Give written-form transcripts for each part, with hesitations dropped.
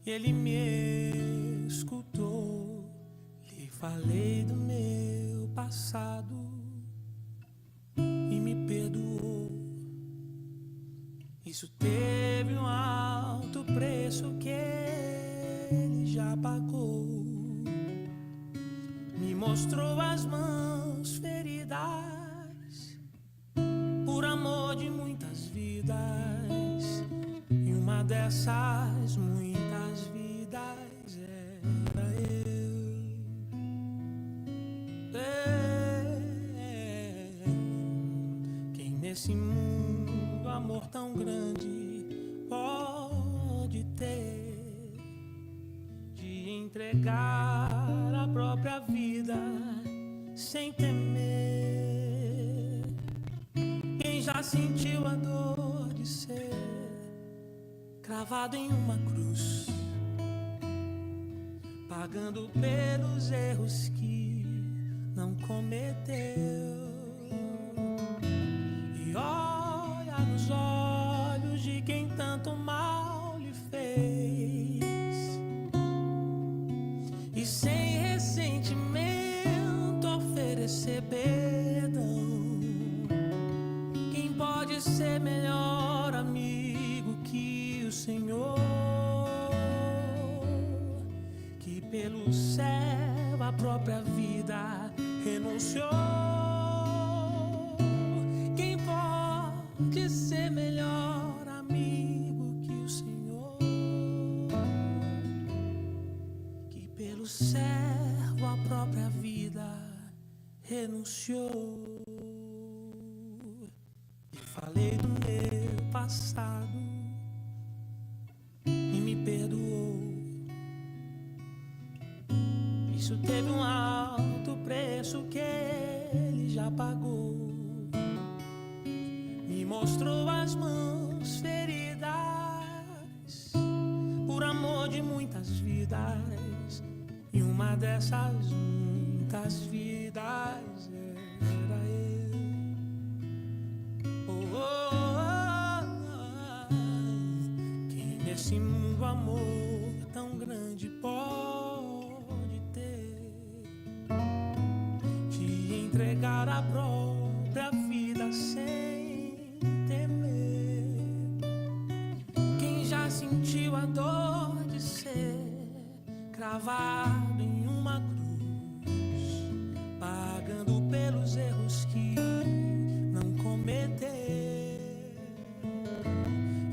Ele me escutou, lhe falei do meu passado e me perdoou. Isso teve um alto preço que ele já pagou. Me mostrou as mãos feridas por amor de muitas vidas, e uma dessas muitas vidas era eu. Quem nesse mundo amor tão grande pode ter, de entregar a própria vida sem temer? Quem já sentiu a dor de ser cravado em uma cruz, pagando pelos erros que não cometeu? E olha nos olhos de quem tanto mal lhe fez, e sem ressentimento oferecer perdão. Quem pode ser melhor amigo que o Senhor, que pelo céu a própria vida renunciou? Quem pode ser melhor amigo que o Senhor, que pelo servo a própria vida renunciou? E falei do meu passado e me perdoou. Isso teve um alto preço que ele já pagou. Me mostrou as mãos feridas por amor de muitas vidas, e uma dessas muitas vidas era eu. Quem nesse mundo amor tão grande pode ter, de entregar a própria vida sem temer? Quem já sentiu a dor de ser cravado em uma cruz, pagando pelos erros que não cometeu?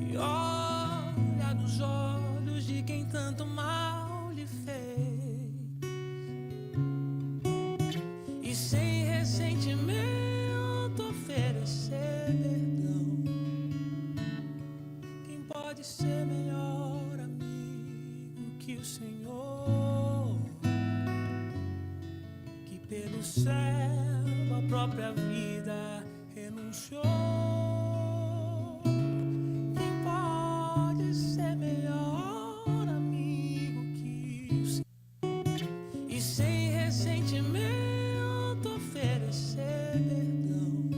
E olha nos olhos de quem tanto mal lhe fez, e sem ressentimento oferecer perdão. Quem pode ser melhor amigo que o Senhor, que pelo céu a própria vida renunciou? Quem pode ser melhor amigo que o Senhor, e sem ressentimento oferecer perdão?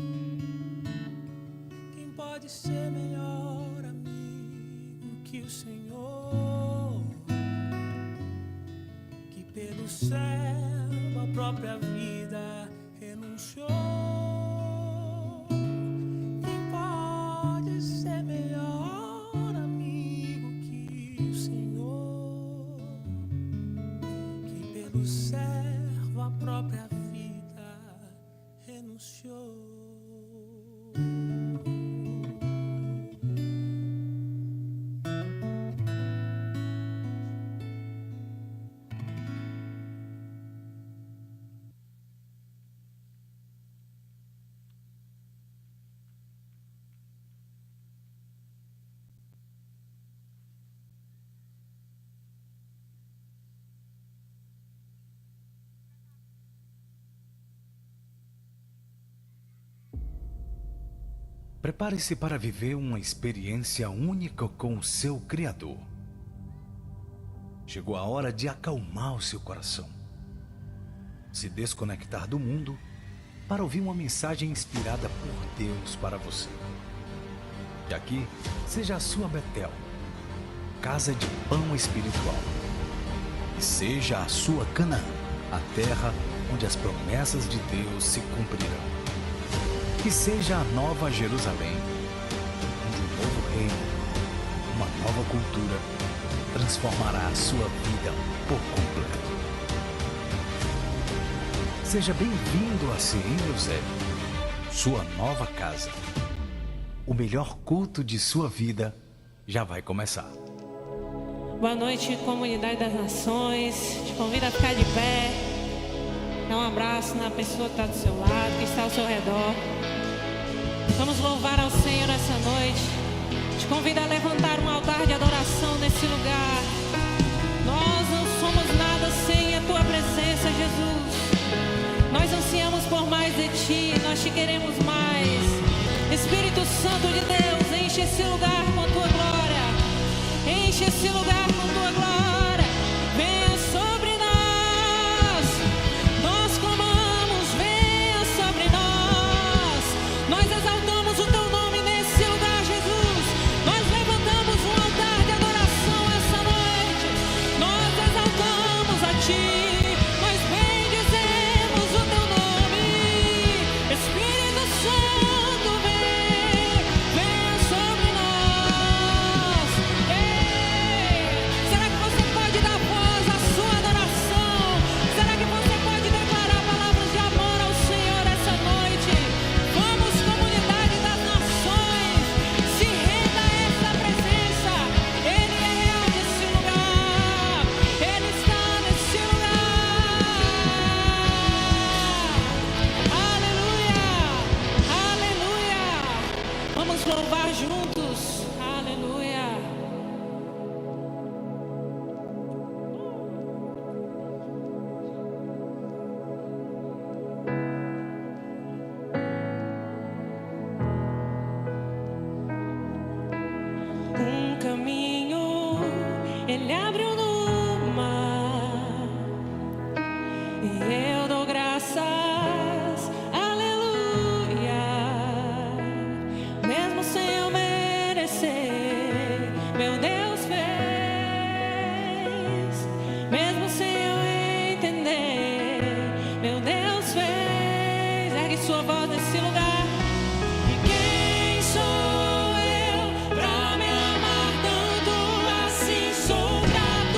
Quem pode ser melhor amigo que o Senhor, que pelo céu a própria vida renunciou? Quem pode ser melhor amigo que o Senhor, que pelo servo a própria vida renunciou? Prepare-se para viver uma experiência única com o seu Criador. Chegou a hora de acalmar o seu coração, se desconectar do mundo para ouvir uma mensagem inspirada por Deus para você. E aqui seja a sua Betel, casa de pão espiritual. Que seja a sua Canaã, a terra onde as promessas de Deus se cumprirão. Que seja a nova Jerusalém, onde um novo reino, uma nova cultura, transformará a sua vida por completo. Seja bem-vindo a Cirim Eusébio, sua nova casa. O melhor culto de sua vida já vai começar. Boa noite, comunidade das nações. Te convido a ficar de pé. Dá um abraço na pessoa que está do seu lado, que está ao seu redor. Vamos louvar ao Senhor essa noite. Te convido a levantar um altar de adoração nesse lugar. Nós não somos nada sem a tua presença, Jesus. Nós ansiamos por mais de ti, nós te queremos mais. Espírito Santo de Deus, enche esse lugar com a tua glória. Enche esse lugar com a tua glória. Venha sobre nós. Nós clamamos, venha sobre nós. Nós exaltamos o teu nome nesse lugar, Jesus. Nós levantamos um altar de adoração essa noite. Nós exaltamos a ti. Nós bendizemos o teu nome. Espírito Santo, venha sobre nós. Será que você pode dar voz à sua adoração? Será que você pode declarar palavras de amor ao Senhor essa noite? Vamos, comunidade das nações, se renda a essa presença. Ele é real nesse lugar. Ele está nesse lugar. Aleluia, aleluia. Vamos louvar juntos. Aleluia. Um caminho ele abriu no mar e eu dou graças, aleluia. Mesmo sem eu merecer, meu Deus fez. Mesmo sem eu entender, meu Deus fez. Ergue sua voz nesse lugar. E quem sou eu pra me amar tanto assim? Sou grato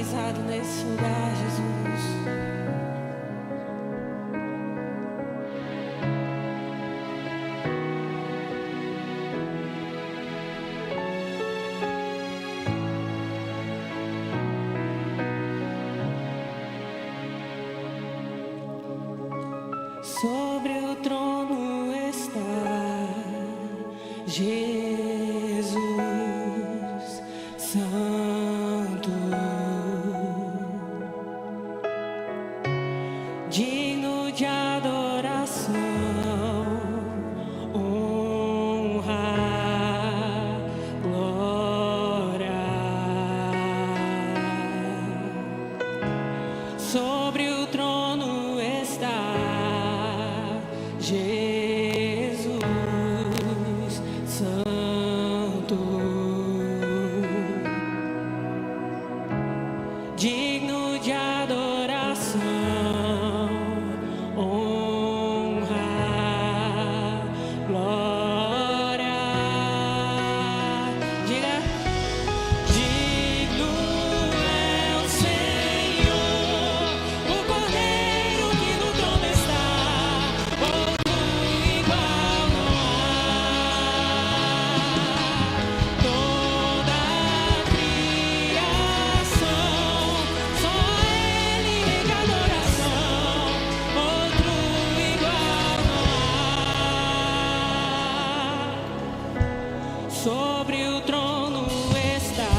enraizado nesse lugar, Jesus. Sobre o trono está Jesus Santo, digno de adoração, honra, glória. Sobre o trono está Jesus Santo, digno de adoração, honra, glória. Diga, digno é o Senhor, o Cordeiro que no trono está. Outro igual não há. Toda a criação, só Ele rende adoração. Outro igual não há. Sobre o trono está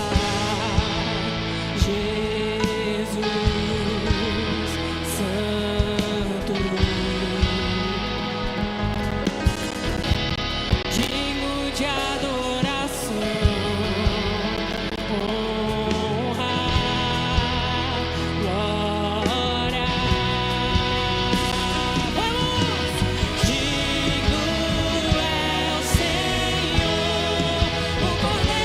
Jesus Santo, digno de adoração, honra, glória. Vamos! Digno é o Senhor, o Cordeiro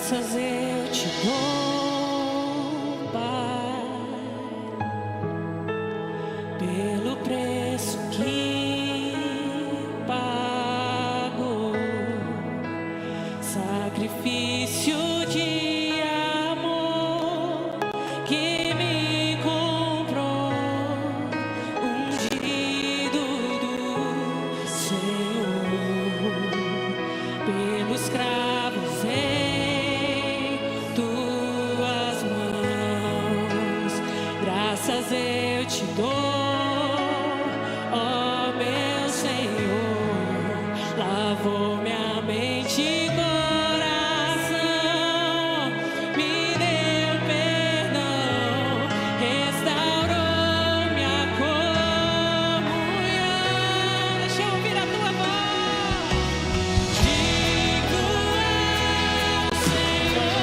Graças eu te dou, Pai, pelo preço que pagou, sacrifício de amor que me comprou, ungido do Senhor, pelos cravos em tuas mãos. Graças eu te dou, ó meu Senhor, lavou minha mente e coração, me deu perdão, restaurou minha comunhão. Deixa eu ouvir a tua voz. Digo ao Senhor,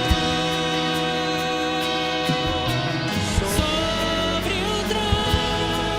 sobre o trono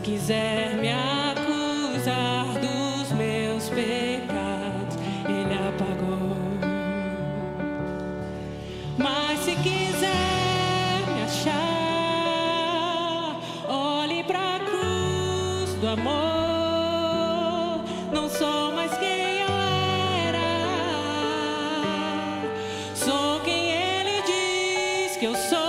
quiser me acusar dos meus pecados, Ele apagou. Mas se quiser me achar, olhe pra cruz do amor. Não sou mais quem eu era, sou quem Ele diz que eu sou.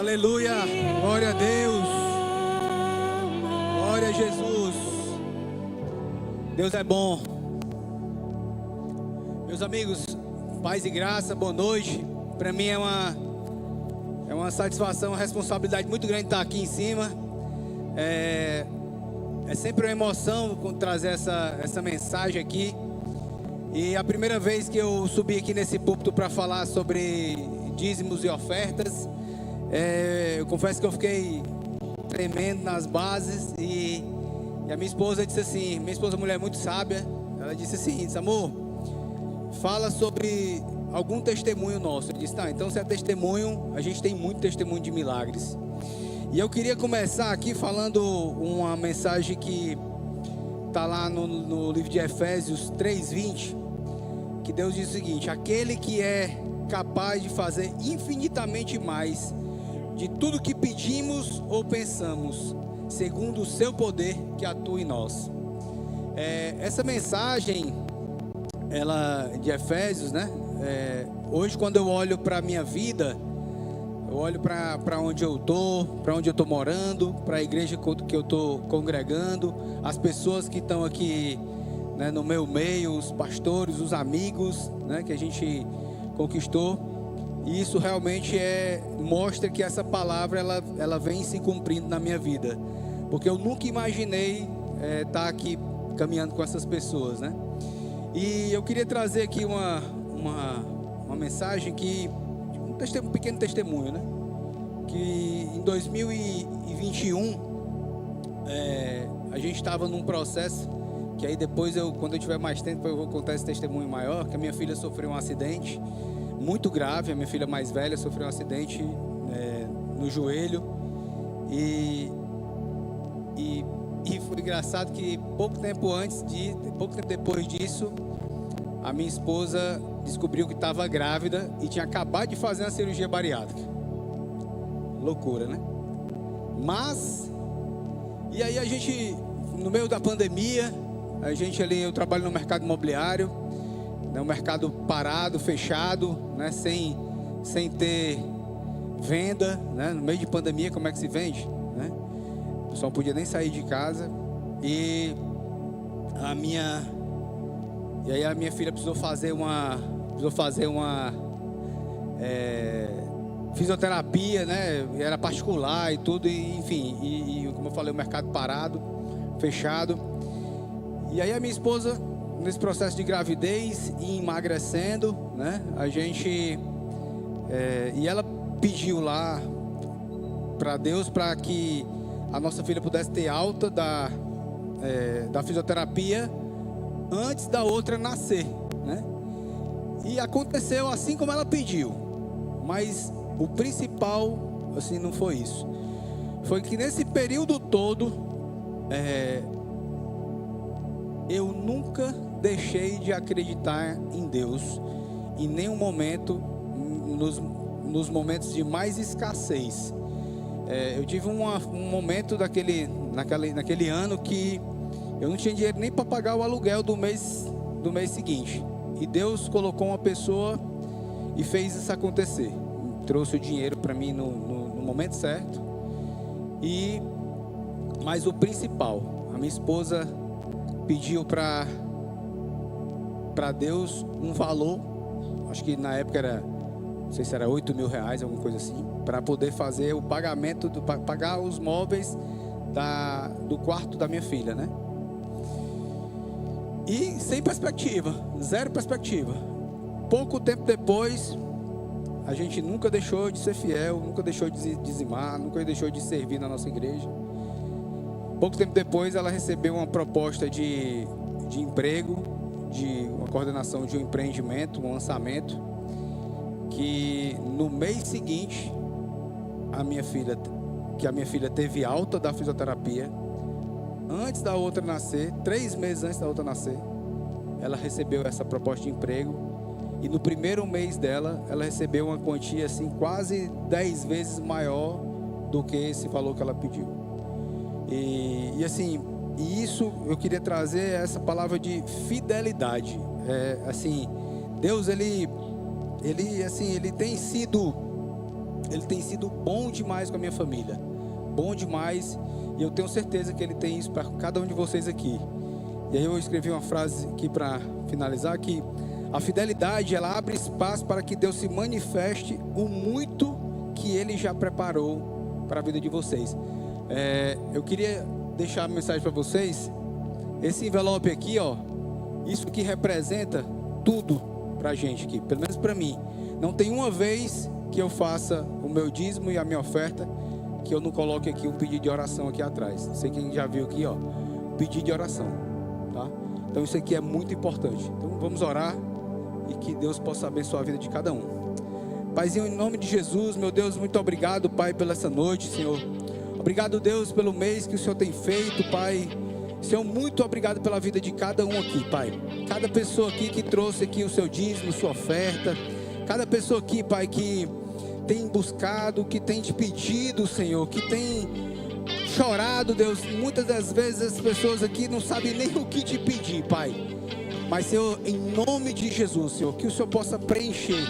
Aleluia, glória a Deus, glória a Jesus. Deus é bom. Meus amigos, paz e graça, boa noite. Para mim é uma satisfação, uma responsabilidade muito grande estar aqui em cima. É sempre uma emoção trazer essa mensagem aqui. E a primeira vez que eu subi aqui nesse púlpito para falar sobre dízimos e ofertas, eu confesso que eu fiquei tremendo nas bases. E a minha esposa disse assim, minha esposa é uma mulher muito sábia, ela disse assim: amor, fala sobre algum testemunho nosso. Eu disse: tá, então se é testemunho, a gente tem muito testemunho de milagres. E eu queria começar aqui falando uma mensagem que está lá no livro de Efésios 3:20, que Deus diz o seguinte: aquele que é capaz de fazer infinitamente mais de tudo que pedimos ou pensamos, segundo o seu poder que atua em nós. Essa mensagem, ela de Efésios, né? Hoje, quando eu olho para a minha vida, eu olho para onde eu estou morando, para a igreja que eu estou congregando, as pessoas que estão aqui, né, no meu meio, os pastores, os amigos, né, que a gente conquistou. E isso realmente mostra que essa palavra ela vem se cumprindo na minha vida, porque eu nunca imaginei estar aqui caminhando com essas pessoas, né? E eu queria trazer aqui uma mensagem um pequeno testemunho, né? Que em 2021 a gente estava num processo que aí depois quando eu tiver mais tempo, eu vou contar esse testemunho maior, que a minha filha sofreu um acidente muito grave. A minha filha mais velha sofreu um acidente no joelho e foi engraçado que pouco tempo depois disso, a minha esposa descobriu que estava grávida e tinha acabado de fazer uma cirurgia bariátrica. Loucura, né? E aí a gente, no meio da pandemia, eu trabalho no mercado imobiliário, né, um mercado parado, fechado, né, sem ter venda, né, no meio de pandemia, como é que se vende, né? O pessoal não podia nem sair de casa. E aí a minha filha precisou fazer uma fisioterapia, né? Era particular e tudo, e, enfim, e como eu falei, o mercado parado, fechado. E aí a minha esposa, nesse processo de gravidez e emagrecendo, né? E ela pediu lá para Deus para que a nossa filha pudesse ter alta da fisioterapia antes da outra nascer, né? E aconteceu assim como ela pediu. Mas o principal, assim, não foi isso. Foi que nesse período todo, eu nunca deixei de acreditar em Deus, em nenhum momento, nos momentos de mais escassez. Eu tive um momento naquele ano que eu não tinha dinheiro nem para pagar o aluguel do mês seguinte. E Deus colocou uma pessoa e fez isso acontecer. Trouxe o dinheiro para mim no momento certo. Mas o principal, a minha esposa pediu para Deus um valor, acho que na época era, não sei se era R$8.000, alguma coisa assim, para poder fazer o pagamento, pagar os móveis do quarto da minha filha, né? E sem perspectiva, zero perspectiva. Pouco tempo depois, a gente nunca deixou de ser fiel, nunca deixou de dizimar, nunca deixou de servir na nossa igreja. Pouco tempo depois, ela recebeu uma proposta de emprego, de uma coordenação de um empreendimento, um lançamento, que no mês seguinte, a minha filha teve alta da fisioterapia. Antes da outra nascer, 3 meses antes da outra nascer, ela recebeu essa proposta de emprego. E no primeiro mês dela, ela recebeu uma quantia assim, quase 10 vezes maior do que esse valor que ela pediu. E isso eu queria trazer essa palavra de fidelidade. Deus ele tem sido Ele tem sido bom demais com a minha família. Bom demais. E eu tenho certeza que Ele tem isso para cada um de vocês aqui. E aí eu escrevi uma frase aqui para finalizar, que a fidelidade, ela abre espaço para que Deus se manifeste o muito que Ele já preparou para a vida de vocês. Eu queria deixar a mensagem para vocês. Esse envelope aqui, ó, isso aqui representa tudo para a gente aqui, pelo menos para mim. Não tem uma vez que eu faça o meu dízimo e a minha oferta que eu não coloque aqui um pedido de oração aqui atrás. Não sei quem já viu aqui, ó, pedido de oração, tá? Então isso aqui é muito importante. Então vamos orar e que Deus possa abençoar a vida de cada um. Paizinho, em nome de Jesus, meu Deus, muito obrigado, Pai, pela essa noite, Senhor. Obrigado, Deus, pelo mês que o Senhor tem feito, Pai. Senhor, muito obrigado pela vida de cada um aqui, Pai. Cada pessoa aqui que trouxe aqui o seu dízimo, sua oferta. Cada pessoa aqui, Pai, que tem buscado, que tem te pedido, Senhor, que tem chorado, Deus. Muitas das vezes as pessoas aqui não sabem nem o que te pedir, Pai. Mas, Senhor, em nome de Jesus, Senhor, que o Senhor possa preencher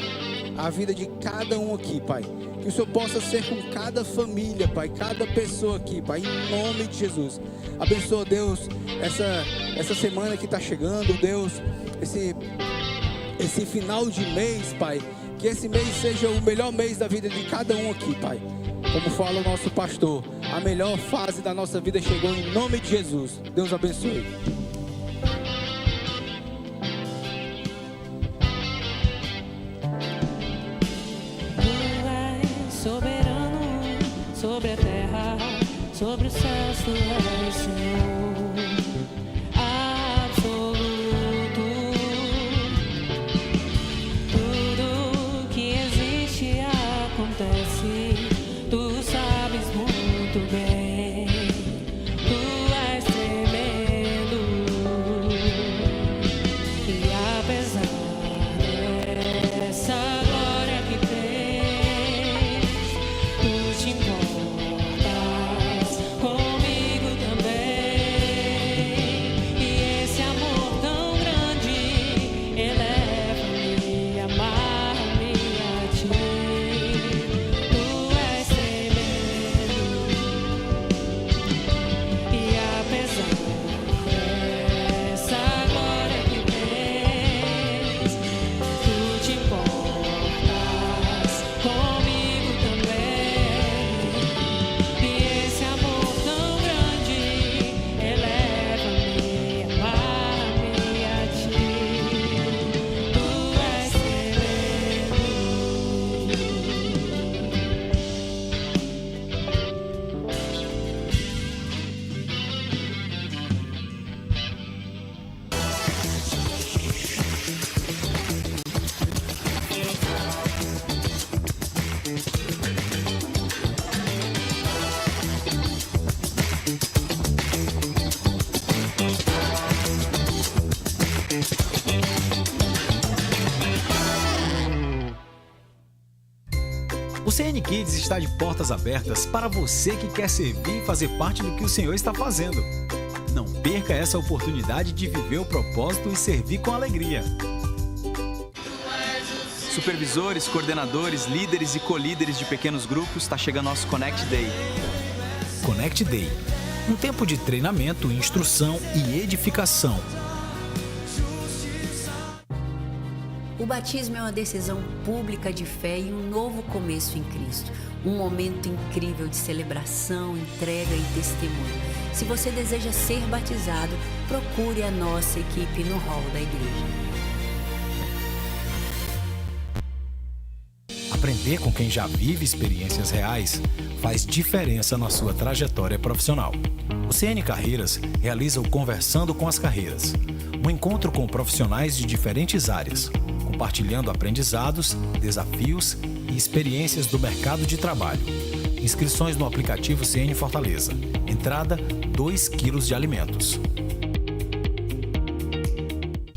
a vida de cada um aqui, Pai. Que o Senhor possa ser com cada família, Pai, cada pessoa aqui, Pai, em nome de Jesus. Abençoa, Deus, essa semana que está chegando, Deus, esse final de mês, Pai. Que esse mês seja o melhor mês da vida de cada um aqui, Pai. Como fala o nosso pastor, a melhor fase da nossa vida chegou em nome de Jesus. Deus abençoe. Sobre a terra, sobre os céus, tu és Senhor absoluto. Tudo que existe acontece, tu sabes muito bem. Tu és tremendo, e apesar dessa glória que tens, tu te importas comigo também. E esse amor tão grande eleva-me, amar-me a ti. Tu és tremendo, e apesar dessa glória que tens, tu te importas comigo também. E esse amor tão grande eleva-me, amar-me a ti. Tu és tremendo. O CN Kids está de portas abertas para você que quer servir e fazer parte do que o Senhor está fazendo. Não perca essa oportunidade de viver o propósito e servir com alegria. Supervisores, coordenadores, líderes e co-líderes de pequenos grupos, está chegando nosso Connect Day. Connect Day, um tempo de treinamento, instrução e edificação. O batismo é uma decisão pública de fé e um novo começo em Cristo. Um momento incrível de celebração, entrega e testemunho. Se você deseja ser batizado, procure a nossa equipe no hall da igreja. Aprender com quem já vive experiências reais faz diferença na sua trajetória profissional. O CN Carreiras realiza o Conversando com as Carreiras, um encontro com profissionais de diferentes áreas, compartilhando aprendizados, desafios e experiências do mercado de trabalho. Inscrições no aplicativo CN Fortaleza. Entrada 2 quilos de alimentos.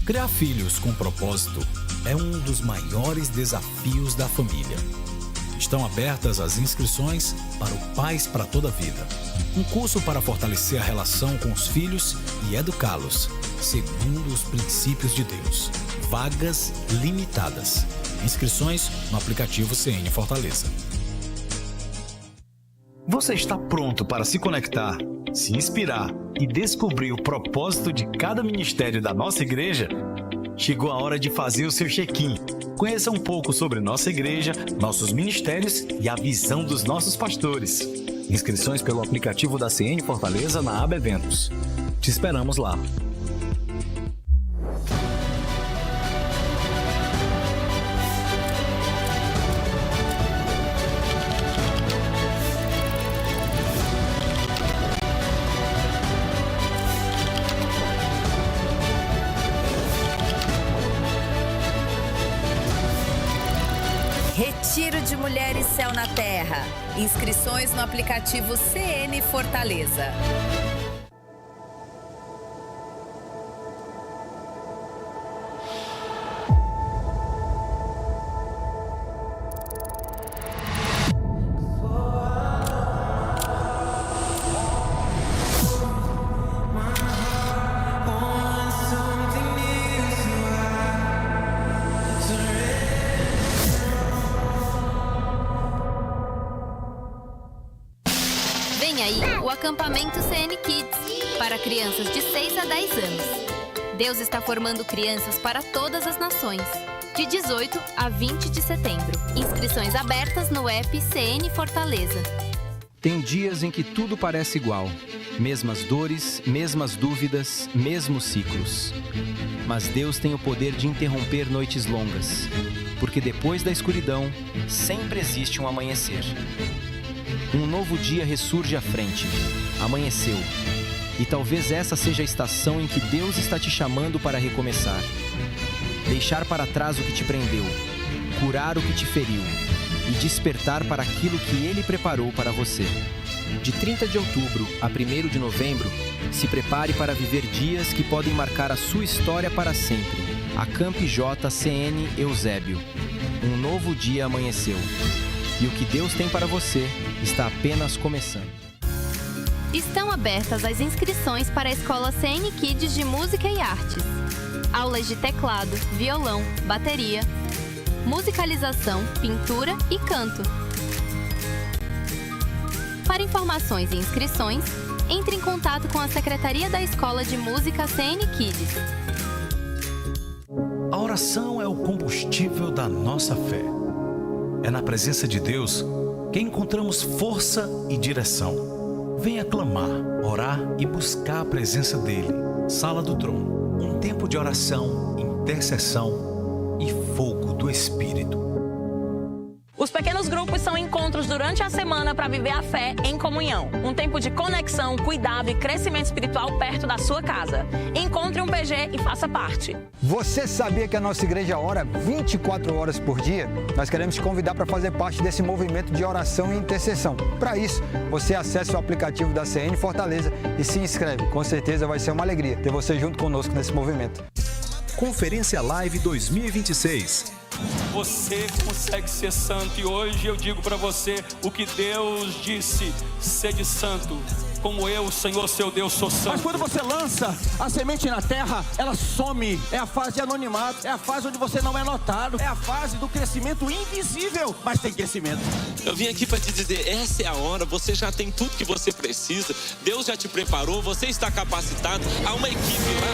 Criar filhos com propósito é um dos maiores desafios da família. Estão abertas as inscrições para o Pais para Toda a Vida, um curso para fortalecer a relação com os filhos e educá-los segundo os princípios de Deus. Vagas limitadas. Inscrições no aplicativo CN Fortaleza. Você está pronto para se conectar, se inspirar e descobrir o propósito de cada ministério da nossa igreja? Chegou a hora de fazer o seu check-in. Conheça um pouco sobre nossa igreja, nossos ministérios e a visão dos nossos pastores. Inscrições pelo aplicativo da CN Fortaleza na aba Eventos. Te esperamos lá. Retiro de Mulheres Céu na Terra. Inscrições no aplicativo CN Fortaleza. Vem aí o acampamento CN Kids, para crianças de 6 a 10 anos. Deus está formando crianças para todas as nações, de 18 a 20 de setembro. Inscrições abertas no app CN Fortaleza. Tem dias em que tudo parece igual. Mesmas dores, mesmas dúvidas, mesmos ciclos. Mas Deus tem o poder de interromper noites longas, porque depois da escuridão, sempre existe um amanhecer. Um novo dia ressurge à frente. Amanheceu. E talvez essa seja a estação em que Deus está te chamando para recomeçar. Deixar para trás o que te prendeu, curar o que te feriu e despertar para aquilo que Ele preparou para você. De 30 de outubro a 1º de novembro, se prepare para viver dias que podem marcar a sua história para sempre. Acampe JCN Eusébio. Um novo dia amanheceu. E o que Deus tem para você está apenas começando. Estão abertas as inscrições para a Escola CN Kids de Música e Artes. Aulas de teclado, violão, bateria, musicalização, pintura e canto. Para informações e inscrições, entre em contato com a Secretaria da Escola de Música CN Kids. A oração é o combustível da nossa fé. É na presença de Deus que encontramos força e direção. Venha clamar, orar e buscar a presença dEle. Sala do Trono, um tempo de oração, intercessão e fogo do Espírito. Os pequenos grupos são encontros durante a semana para viver a fé em comunhão. Um tempo de conexão, cuidado e crescimento espiritual perto da sua casa. Encontre um PG e faça parte. Você sabia que a nossa igreja ora 24 horas por dia? Nós queremos te convidar para fazer parte desse movimento de oração e intercessão. Para isso, você acessa o aplicativo da CN Fortaleza e se inscreve. Com certeza vai ser uma alegria ter você junto conosco nesse movimento. Conferência Live 2026. Você consegue ser santo e hoje eu digo para você o que Deus disse: sede santo, como eu, Senhor, seu Deus, sou santo. Mas quando você lança a semente na terra, ela some. É a fase de anonimato, é a fase onde você não é notado, é a fase do crescimento invisível, mas tem crescimento. Eu vim aqui para te dizer, essa é a hora, você já tem tudo que você precisa, Deus já te preparou, você está capacitado, há uma equipe lá.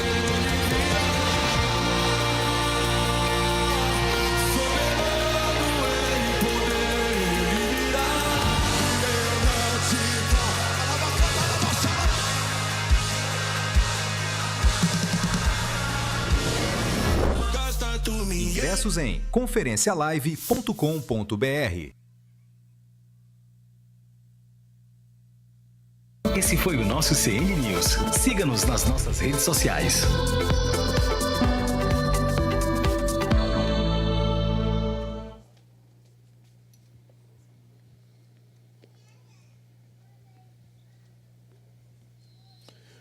Ingressos em conferencialive.com.br. Esse foi o nosso CN News. Siga-nos nas nossas redes sociais.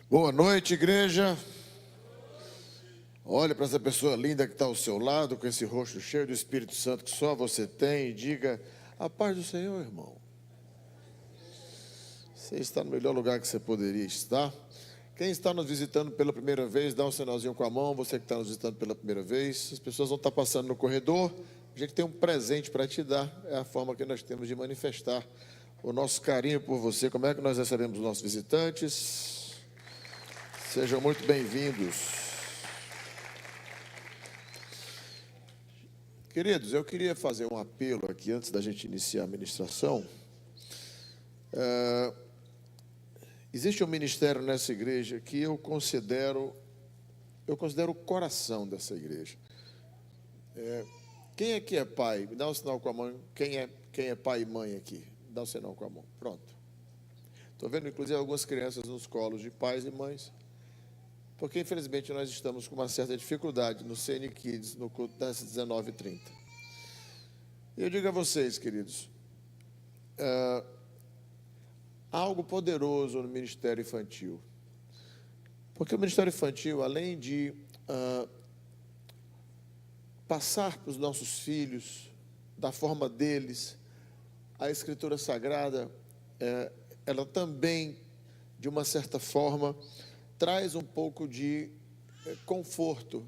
Boa noite, igreja. Olhe para essa pessoa linda que está ao seu lado, com esse rosto cheio do Espírito Santo que só você tem, e diga: a paz do Senhor, irmão. Você está no melhor lugar que você poderia estar. Quem está nos visitando pela primeira vez, dá um sinalzinho com a mão. Você que está nos visitando pela primeira vez, as pessoas vão estar passando no corredor. A gente tem um presente para te dar. É a forma que nós temos de manifestar o nosso carinho por você. Como é que nós recebemos os nossos visitantes? Sejam muito bem-vindos. Queridos, eu queria fazer um apelo aqui antes da gente iniciar a ministração. Existe um ministério nessa igreja que eu considero o coração dessa igreja. Quem aqui é pai? Me dá um sinal com a mão. Quem é pai e mãe aqui? Me dá um sinal com a mão. Pronto. Estou vendo, inclusive, algumas crianças nos colos de pais e mães, porque, infelizmente, nós estamos com uma certa dificuldade no CN Kids, no culto das 19h30. E eu digo a vocês, queridos, há algo poderoso no ministério infantil. Porque o ministério infantil, além de passar para os nossos filhos, da forma deles, a Escritura Sagrada, ela também, de uma certa forma, traz um pouco de conforto,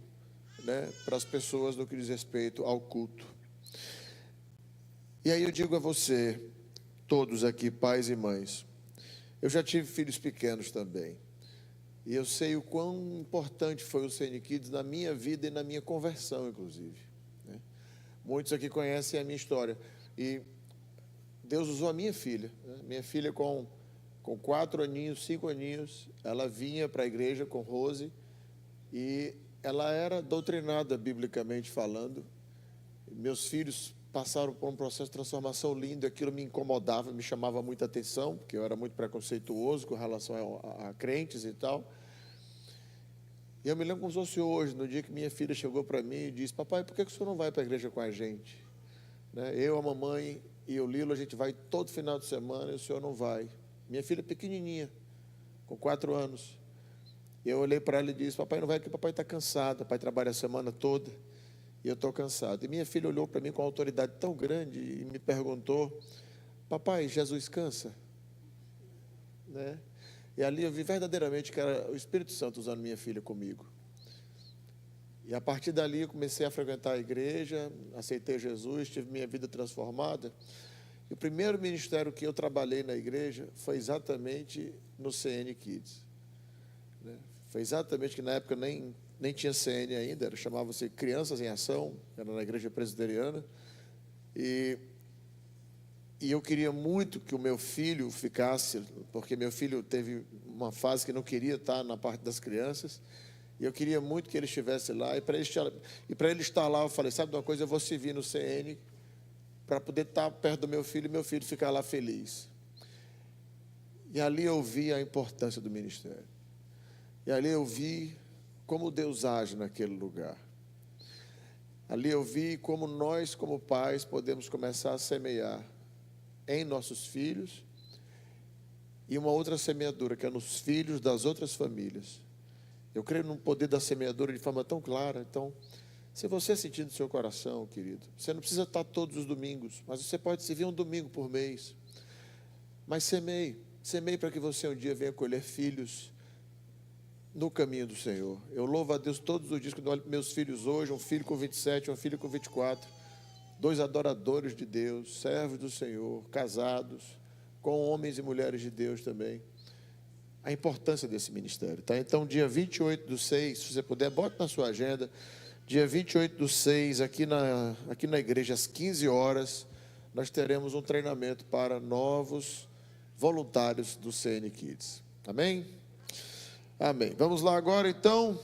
né, para as pessoas no que diz respeito ao culto. E aí eu digo a você, todos aqui, pais e mães, eu já tive filhos pequenos também, e eu sei o quão importante foi o CN Kids na minha vida e na minha conversão, inclusive, né? Muitos aqui conhecem a minha história, e Deus usou a minha filha, né? Minha filha com 4 aninhos, 5 aninhos, ela vinha para a igreja com Rose, e ela era doutrinada biblicamente falando. Meus filhos passaram por um processo de transformação lindo, aquilo me incomodava, me chamava muita atenção, porque eu era muito preconceituoso com relação a crentes e tal. E eu me lembro como se fosse hoje, no dia que minha filha chegou para mim e disse: papai, por que o senhor não vai para a igreja com a gente? Né? Eu, a mamãe e o Lilo, a gente vai todo final de semana e o senhor não vai. Minha filha pequenininha, com 4 anos. E eu olhei para ela e disse: papai não vai porque papai está cansado, papai trabalha a semana toda e eu estou cansado. E minha filha olhou para mim com uma autoridade tão grande e me perguntou: papai, Jesus cansa? Né? E ali eu vi verdadeiramente que era o Espírito Santo usando minha filha comigo. E a partir dali eu comecei a frequentar a igreja, aceitei Jesus, tive minha vida transformada. E o primeiro ministério que eu trabalhei na igreja foi exatamente no CN Kids, né? Foi exatamente que na época nem tinha CN ainda, chamava-se Crianças em Ação, era na igreja presbiteriana. E eu queria muito que o meu filho ficasse, porque meu filho teve uma fase que não queria estar na parte das crianças, e eu queria muito que ele estivesse lá, e para ele estar lá, eu falei: sabe de uma coisa, eu vou servir no CN, para poder estar perto do meu filho e meu filho ficar lá feliz. E ali eu vi a importância do ministério. E ali eu vi como Deus age naquele lugar. Ali eu vi como nós, como pais, podemos começar a semear em nossos filhos, e uma outra semeadura, que é nos filhos das outras famílias. Eu creio no poder da semeadura de forma tão clara. Então, se você sentir no seu coração, querido, você não precisa estar todos os domingos, mas você pode servir um domingo por mês. Mas semeie para que você um dia venha colher filhos no caminho do Senhor. Eu louvo a Deus todos os dias quando eu olho para meus filhos hoje, um filho com 27, uma filha com 24, 2 adoradores de Deus, servos do Senhor, casados, com homens e mulheres de Deus também. A importância desse ministério, tá? Então, dia 28/6, se você puder, bota na sua agenda. Dia 28/6, aqui na igreja, às 15 horas, nós teremos um treinamento para novos voluntários do CN Kids. Amém? Amém. Vamos lá agora, então.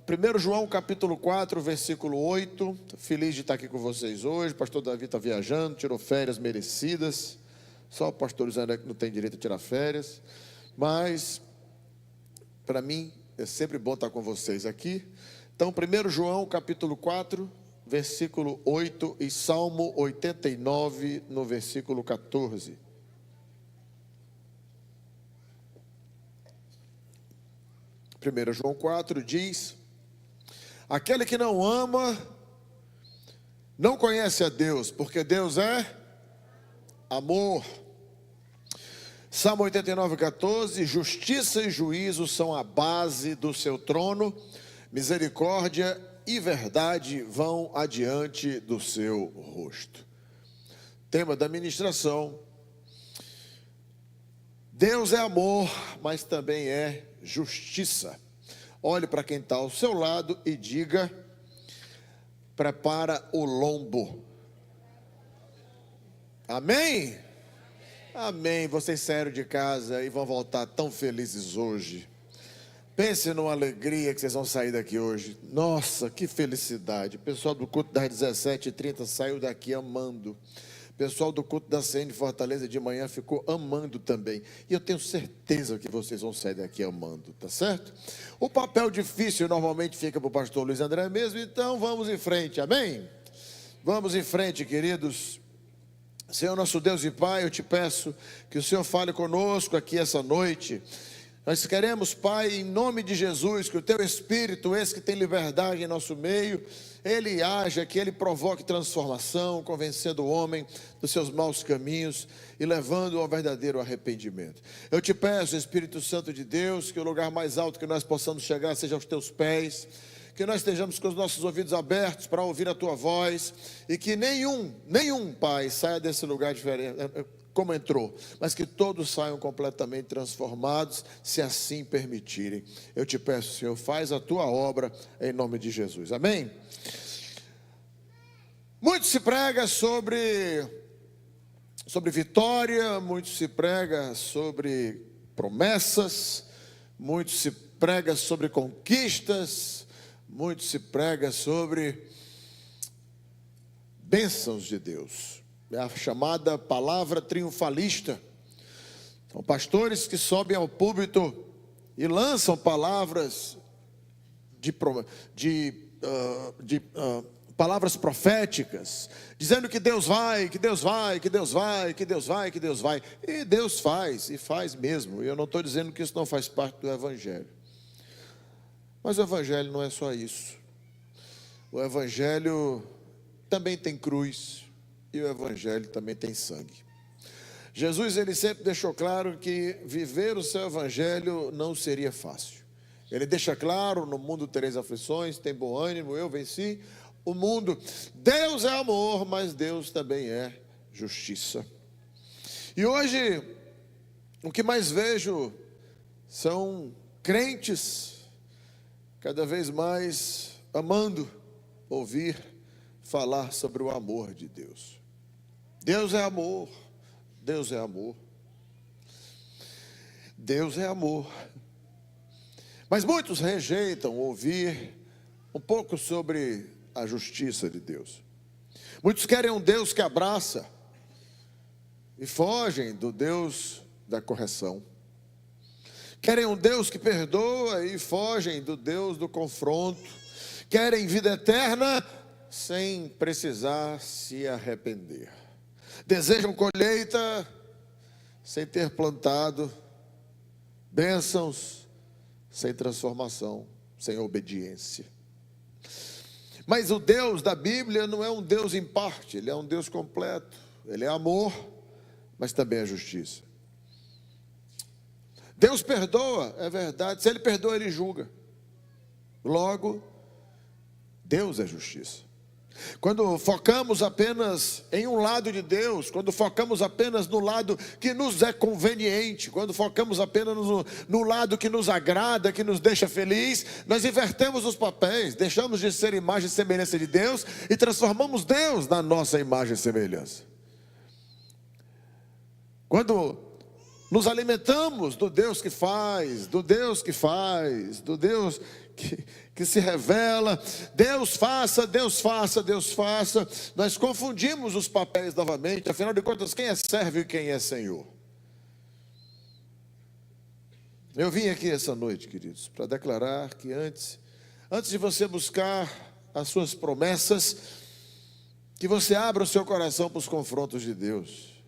1 João, capítulo 4, versículo 8. Feliz de estar aqui com vocês hoje. O pastor Davi está viajando, tirou férias merecidas. Só o pastor Zé que não tem direito a tirar férias. Mas, para mim, é sempre bom estar com vocês aqui. Então, 1 João, capítulo 4, versículo 8 e Salmo 89, no versículo 14. Primeiro João 4 diz: aquele que não ama, não conhece a Deus, porque Deus é amor. Salmo 89, 14, justiça e juízo são a base do seu trono, misericórdia e verdade vão adiante do seu rosto. Tema da ministração: Deus é amor, mas também é justiça. Olhe para quem está ao seu lado e diga: prepara o lombo. Amém? Amém. Vocês saíram de casa e vão voltar tão felizes hoje. Pense numa alegria que vocês vão sair daqui hoje. Nossa, que felicidade. O pessoal do culto das 17h30 saiu daqui amando. O pessoal do culto da CN Fortaleza de manhã ficou amando também. E eu tenho certeza que vocês vão sair daqui amando, tá certo? O papel difícil normalmente fica para o pastor Luiz André mesmo, então vamos em frente, amém? Vamos em frente, queridos. Senhor nosso Deus e Pai, eu te peço que o Senhor fale conosco aqui essa noite. Nós queremos, Pai, em nome de Jesus, que o Teu Espírito, esse que tem liberdade em nosso meio, Ele haja, que Ele provoque transformação, convencendo o homem dos seus maus caminhos e levando ao verdadeiro arrependimento. Eu te peço, Espírito Santo de Deus, que o lugar mais alto que nós possamos chegar seja aos Teus pés, que nós estejamos com os nossos ouvidos abertos para ouvir a Tua voz, e que nenhum, Pai, saia desse lugar diferente, como entrou, mas que todos saiam completamente transformados, se assim permitirem. Eu te peço, Senhor, faz a Tua obra em nome de Jesus, amém? Muito se prega sobre vitória, muito se prega sobre promessas, muito se prega sobre conquistas, muito se prega sobre bênçãos de Deus. É a chamada palavra triunfalista. São pastores que sobem ao púlpito e lançam palavras palavras proféticas, dizendo que Deus vai, que Deus vai, que Deus vai, que Deus vai, que Deus vai. E Deus faz, e faz mesmo. E eu não estou dizendo que isso não faz parte do Evangelho. Mas o Evangelho não é só isso. O Evangelho também tem cruz. E o Evangelho também tem sangue. Jesus, ele sempre deixou claro que viver o seu Evangelho não seria fácil. Ele deixa claro: no mundo tereis aflições, tem bom ânimo, eu venci o mundo. Deus é amor, mas Deus também é justiça. E hoje, o que mais vejo são crentes cada vez mais amando ouvir falar sobre o amor de Deus. Deus é amor, Deus é amor, Deus é amor. Mas muitos rejeitam ouvir um pouco sobre a justiça de Deus. Muitos querem um Deus que abraça e fogem do Deus da correção. Querem um Deus que perdoa e fogem do Deus do confronto. Querem vida eterna sem precisar se arrepender. Desejam colheita sem ter plantado, bênçãos sem transformação, sem obediência. Mas o Deus da Bíblia não é um Deus em parte, Ele é um Deus completo. Ele é amor, mas também é justiça. Deus perdoa, é verdade. Se Ele perdoa, Ele julga. Logo, Deus é justiça. Quando focamos apenas em um lado de Deus, quando focamos apenas no lado que nos é conveniente, quando focamos apenas no lado que nos agrada, que nos deixa feliz, nós invertemos os papéis, deixamos de ser imagem e semelhança de Deus e transformamos Deus na nossa imagem e semelhança. Quando nos alimentamos do Deus que faz, do Deus que faz, do Deus que se revela, Deus faça, Deus faça, Deus faça, nós confundimos os papéis novamente. Afinal de contas, quem é servo e quem é Senhor? Eu vim aqui essa noite, queridos, para declarar que antes de você buscar as suas promessas, que você abra o seu coração para os confrontos de Deus,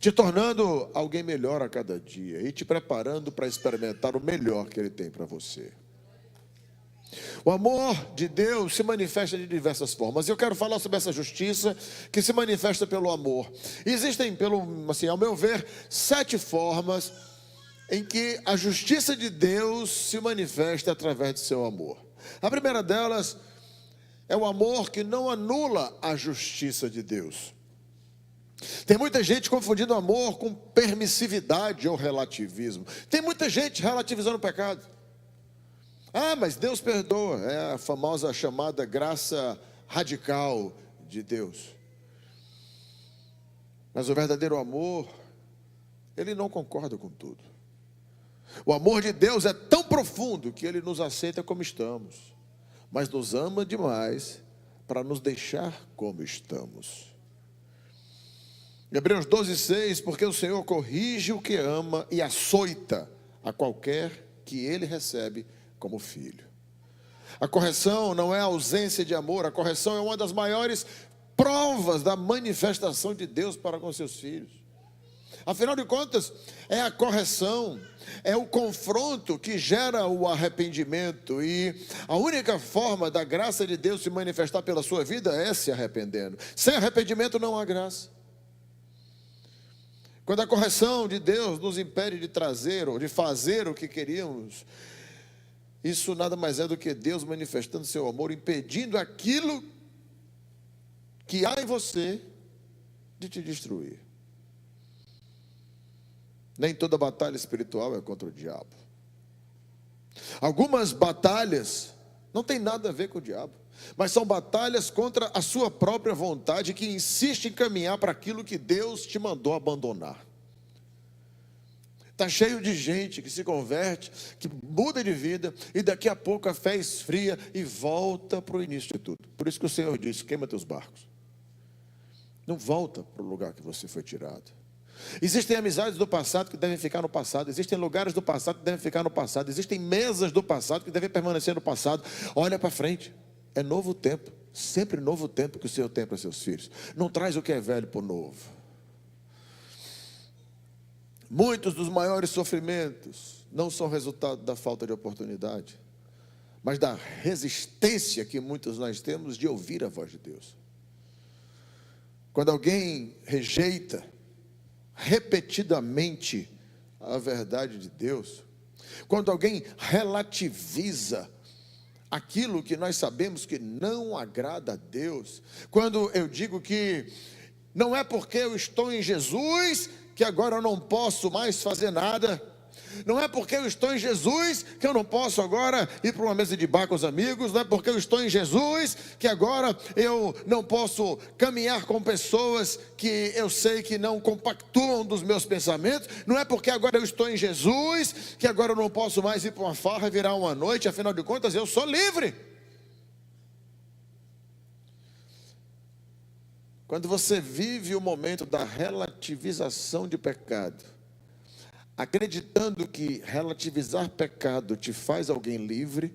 te tornando alguém melhor a cada dia e te preparando para experimentar o melhor que Ele tem para você. O amor de Deus se manifesta de diversas formas. Eu quero falar sobre essa justiça que se manifesta pelo amor. Existem, ao meu ver, 7 formas em que a justiça de Deus se manifesta através de seu amor. A primeira delas é o amor que não anula a justiça de Deus. Tem muita gente confundindo amor com permissividade ou relativismo. Tem muita gente relativizando o pecado. Ah, mas Deus perdoa. É a famosa chamada graça radical de Deus. Mas o verdadeiro amor, ele não concorda com tudo. O amor de Deus é tão profundo que ele nos aceita como estamos, mas nos ama demais para nos deixar como estamos. Hebreus 12:6, porque o Senhor corrige o que ama e açoita a qualquer que ele recebe como filho. A correção não é ausência de amor, a correção é uma das maiores provas da manifestação de Deus para com seus filhos. Afinal de contas, é a correção, é o confronto que gera o arrependimento, e a única forma da graça de Deus se manifestar pela sua vida é se arrependendo. Sem arrependimento não há graça. Quando a correção de Deus nos impede de trazer ou de fazer o que queríamos, isso nada mais é do que Deus manifestando seu amor, impedindo aquilo que há em você de te destruir. Nem toda batalha espiritual é contra o diabo. Algumas batalhas não tem nada a ver com o diabo, mas são batalhas contra a sua própria vontade, que insiste em caminhar para aquilo que Deus te mandou abandonar. Está cheio de gente que se converte, que muda de vida, e daqui a pouco a fé esfria e volta para o início de tudo. Por isso que o Senhor disse: queima teus barcos. Não volta para o lugar que você foi tirado. Existem amizades do passado que devem ficar no passado. Existem lugares do passado que devem ficar no passado. Existem mesas do passado que devem permanecer no passado. Olha para frente. É novo tempo. Sempre novo tempo que o Senhor tem para seus filhos. Não traz o que é velho para o novo. Muitos dos maiores sofrimentos não são resultado da falta de oportunidade, mas da resistência que muitos nós temos de ouvir a voz de Deus. Quando alguém rejeita repetidamente a verdade de Deus, quando alguém relativiza aquilo que nós sabemos que não agrada a Deus, quando eu digo que não é porque eu estou em Jesus que agora eu não posso mais fazer nada, não é porque eu estou em Jesus que eu não posso agora ir para uma mesa de bar com os amigos, não é porque eu estou em Jesus que agora eu não posso caminhar com pessoas que eu sei que não compactuam dos meus pensamentos, não é porque agora eu estou em Jesus que agora eu não posso mais ir para uma farra e virar uma noite. Afinal de contas, eu sou livre. Quando você vive o momento da relativização de pecado, acreditando que relativizar pecado te faz alguém livre,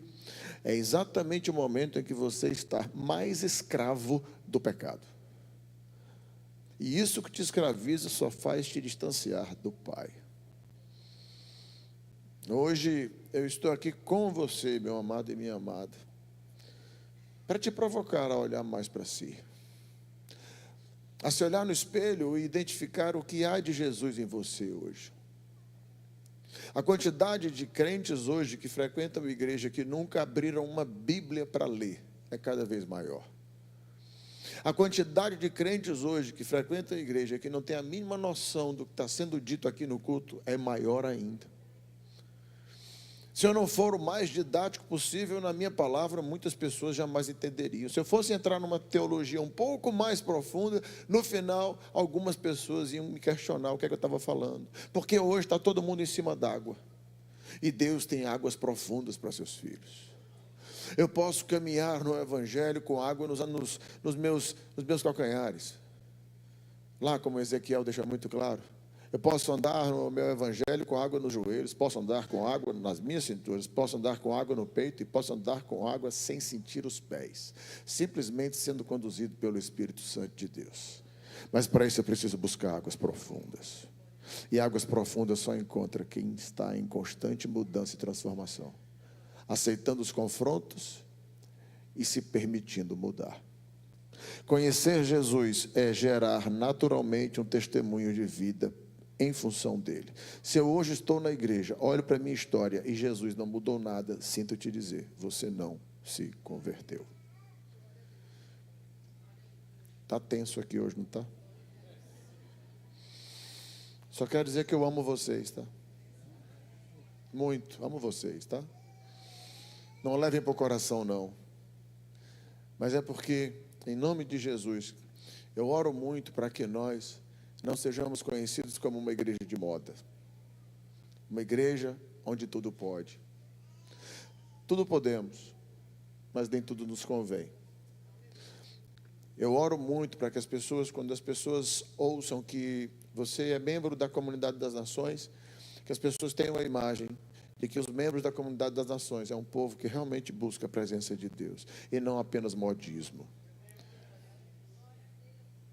é exatamente o momento em que você está mais escravo do pecado. E isso que te escraviza só faz te distanciar do Pai. Hoje eu estou aqui com você, meu amado e minha amada, para te provocar a olhar mais para si, a se olhar no espelho e identificar o que há de Jesus em você hoje. A quantidade de crentes hoje que frequentam a igreja que nunca abriram uma Bíblia para ler é cada vez maior. A quantidade de crentes hoje que frequentam a igreja que não tem a mínima noção do que está sendo dito aqui no culto é maior ainda. Se eu não for o mais didático possível na minha palavra, muitas pessoas jamais entenderiam. Se eu fosse entrar numa teologia um pouco mais profunda, no final, algumas pessoas iam me questionar o que é que eu estava falando. Porque hoje está todo mundo em cima d'água. E Deus tem águas profundas para seus filhos. Eu posso caminhar no Evangelho com água nos meus calcanhares. Lá, como Ezequiel deixa muito claro. Eu posso andar no meu evangelho com água nos joelhos, posso andar com água nas minhas cinturas, posso andar com água no peito e posso andar com água sem sentir os pés, simplesmente sendo conduzido pelo Espírito Santo de Deus. Mas para isso eu preciso buscar águas profundas. E águas profundas só encontra quem está em constante mudança e transformação, aceitando os confrontos e se permitindo mudar. Conhecer Jesus é gerar naturalmente um testemunho de vida em função dele. Se eu hoje estou na igreja, olho para a minha história e Jesus não mudou nada, sinto te dizer, você não se converteu. Está tenso aqui hoje, não está? Só quero dizer que eu amo vocês, tá? Muito, amo vocês, tá? Não levem para o coração, não. Mas é porque, em nome de Jesus, eu oro muito para que nós não sejamos conhecidos como uma igreja de moda. Uma igreja onde tudo pode. Tudo podemos, mas nem tudo nos convém. Eu oro muito para que as pessoas, quando as pessoas ouçam que você é membro da comunidade das nações, que as pessoas tenham a imagem de que os membros da comunidade das nações é um povo que realmente busca a presença de Deus e não apenas modismo.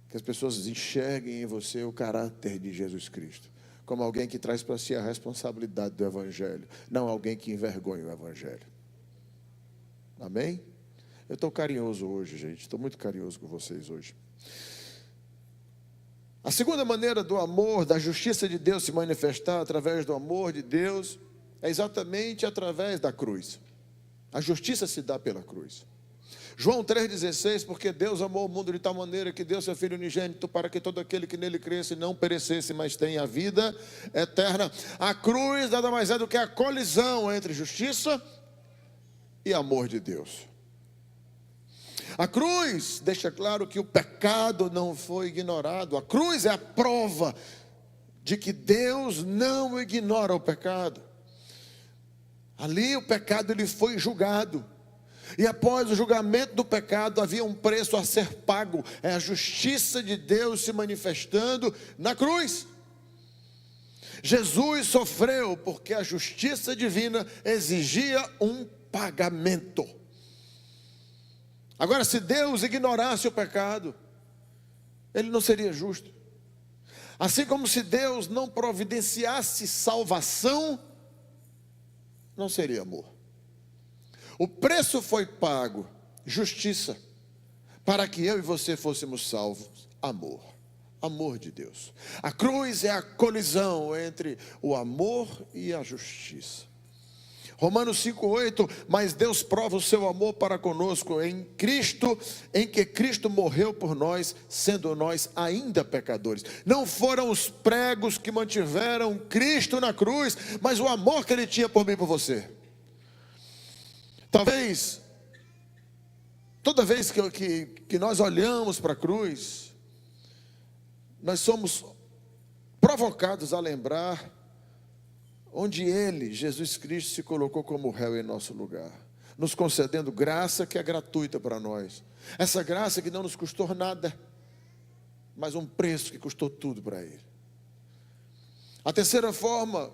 Que as pessoas enxerguem em você o caráter de Jesus Cristo, como alguém que traz para si a responsabilidade do Evangelho, não alguém que envergonha o Evangelho. Amém? Eu estou carinhoso hoje, gente, estou muito carinhoso com vocês hoje. A segunda maneira do amor, da justiça de Deus se manifestar através do amor de Deus, é exatamente através da cruz. A justiça se dá pela cruz. João 3,16, porque Deus amou o mundo de tal maneira que deu seu Filho unigênito para que todo aquele que nele cresce não perecesse, mas tenha a vida eterna. A cruz nada mais é do que a colisão entre justiça e amor de Deus. A cruz deixa claro que o pecado não foi ignorado. A cruz é a prova de que Deus não ignora o pecado. Ali o pecado ele foi julgado. E após o julgamento do pecado havia um preço a ser pago. É a justiça de Deus se manifestando na cruz. Jesus sofreu porque a justiça divina exigia um pagamento. Agora, se Deus ignorasse o pecado, Ele não seria justo. Assim como se Deus não providenciasse salvação, não seria amor. O preço foi pago, justiça, para que eu e você fôssemos salvos, amor. Amor de Deus. A cruz é a colisão entre o amor e a justiça. Romanos 5,8, mas Deus prova o seu amor para conosco em Cristo, em que Cristo morreu por nós, sendo nós ainda pecadores. Não foram os pregos que mantiveram Cristo na cruz, mas o amor que Ele tinha por mim e por você. Talvez, toda vez que nós olhamos para a cruz, nós somos provocados a lembrar onde Ele, Jesus Cristo, se colocou como réu em nosso lugar, nos concedendo graça que é gratuita para nós. Essa graça que não nos custou nada, mas um preço que custou tudo para Ele. A terceira forma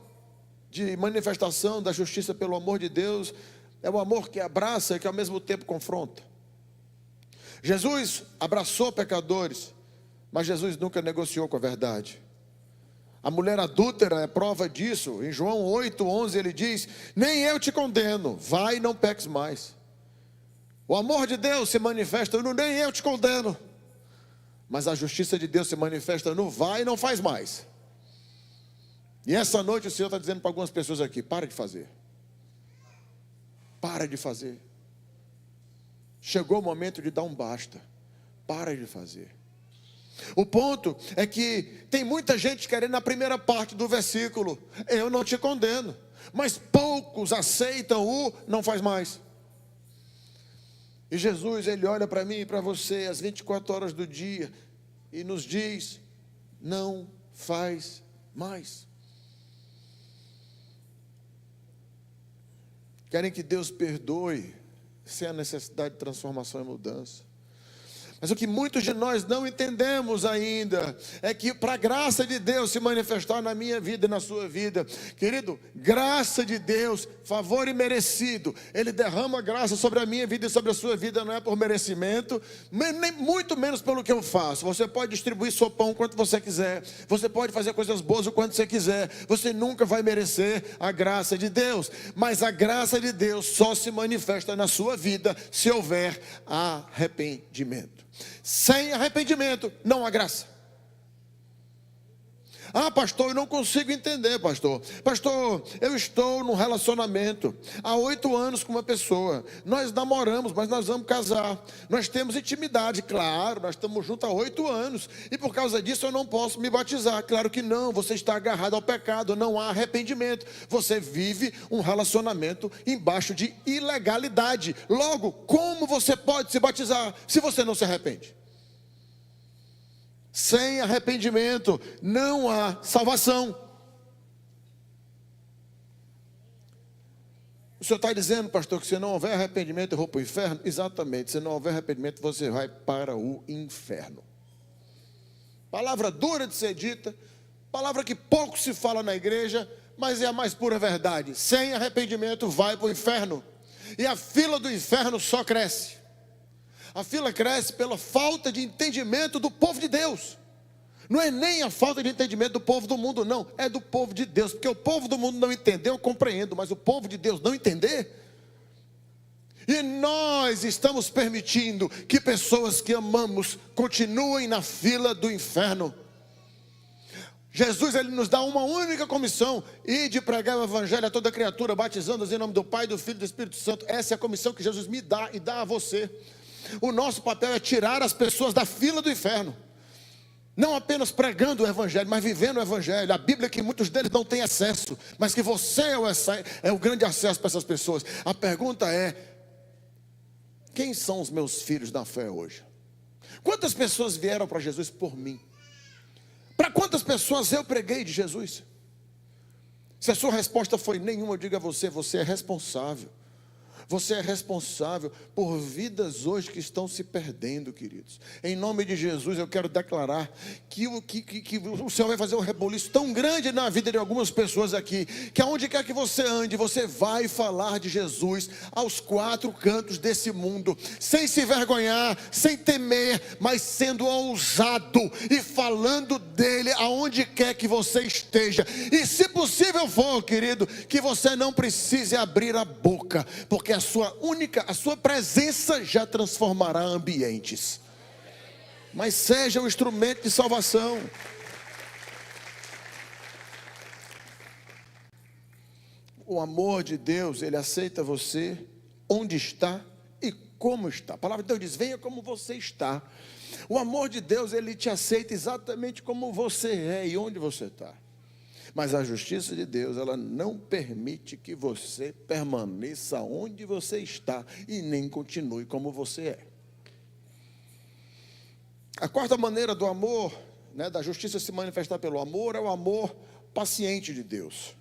de manifestação da justiça pelo amor de Deus é o amor que abraça e que ao mesmo tempo confronta. Jesus abraçou pecadores, mas Jesus nunca negociou com a verdade. A mulher adúltera é prova disso. Em João 8,11 ele diz: nem eu te condeno, vai e não peques mais. O amor de Deus se manifesta no nem eu te condeno, mas a justiça de Deus se manifesta no vai e não faz mais. E essa noite o Senhor está dizendo para algumas pessoas aqui: para de fazer. Para de fazer. Chegou o momento de dar um basta. Para de fazer. O ponto é que tem muita gente querendo a primeira parte do versículo: eu não te condeno, mas poucos aceitam o não faz mais. E Jesus, Ele olha para mim e para você às 24 horas do dia e nos diz: não faz mais. Querem que Deus perdoe sem a necessidade de transformação e mudança. Mas o que muitos de nós não entendemos ainda é que para a graça de Deus se manifestar na minha vida e na sua vida, querido, graça de Deus, favor imerecido, Ele derrama graça sobre a minha vida e sobre a sua vida, não é por merecimento, nem muito menos pelo que eu faço. Você pode distribuir seu pão quanto você quiser, você pode fazer coisas boas o quanto você quiser, você nunca vai merecer a graça de Deus, mas a graça de Deus só se manifesta na sua vida se houver arrependimento. Sem arrependimento não há graça. Ah, pastor, eu não consigo entender, pastor. Pastor, eu estou num relacionamento há 8 anos com uma pessoa. Nós namoramos, mas nós vamos casar. Nós temos intimidade, claro, nós estamos juntos há 8 anos. E por causa disso eu não posso me batizar. Claro que não, você está agarrado ao pecado, não há arrependimento. Você vive um relacionamento embaixo de ilegalidade. Logo, como você pode se batizar se você não se arrepende? Sem arrependimento não há salvação. O senhor está dizendo, pastor, que se não houver arrependimento eu vou para o inferno? Exatamente, se não houver arrependimento você vai para o inferno. Palavra dura de ser dita, palavra que pouco se fala na igreja, mas é a mais pura verdade. Sem arrependimento vai para o inferno. E a fila do inferno só cresce. A fila cresce pela falta de entendimento do povo de Deus. Não é nem a falta de entendimento do povo do mundo, não. É do povo de Deus. Porque o povo do mundo não entendeu, eu compreendo. Mas o povo de Deus não entender. E nós estamos permitindo que pessoas que amamos continuem na fila do inferno. Jesus, ele nos dá uma única comissão: ir de pregar o evangelho a toda criatura, batizando-os em nome do Pai, do Filho e do Espírito Santo. Essa é a comissão que Jesus me dá e dá a você. O nosso papel é tirar as pessoas da fila do inferno. Não apenas pregando o evangelho, mas vivendo o evangelho. A Bíblia que muitos deles não têm acesso, mas que você é o grande acesso para essas pessoas. A pergunta é: quem são os meus filhos na fé hoje? Quantas pessoas vieram para Jesus por mim? Para quantas pessoas eu preguei de Jesus? Se a sua resposta foi nenhuma, eu digo a você: você é responsável. Você é responsável por vidas hoje que estão se perdendo, queridos. Em nome de Jesus, eu quero declarar que o Senhor vai fazer um reboliço tão grande na vida de algumas pessoas aqui, que aonde quer que você ande, você vai falar de Jesus aos 4 cantos desse mundo, sem se vergonhar, sem temer, mas sendo ousado e falando dele aonde quer que você esteja. E se possível for, querido, que você não precise abrir a boca, porque a sua presença já transformará ambientes. Mas seja um instrumento de salvação. O amor de Deus, ele aceita você onde está e como está. A palavra de Deus diz: venha como você está. O amor de Deus, ele te aceita exatamente como você é e onde você está. Mas a justiça de Deus, ela não permite que você permaneça onde você está e nem continue como você é. A quarta maneira do amor, da justiça se manifestar pelo amor, é o amor paciente de Deus.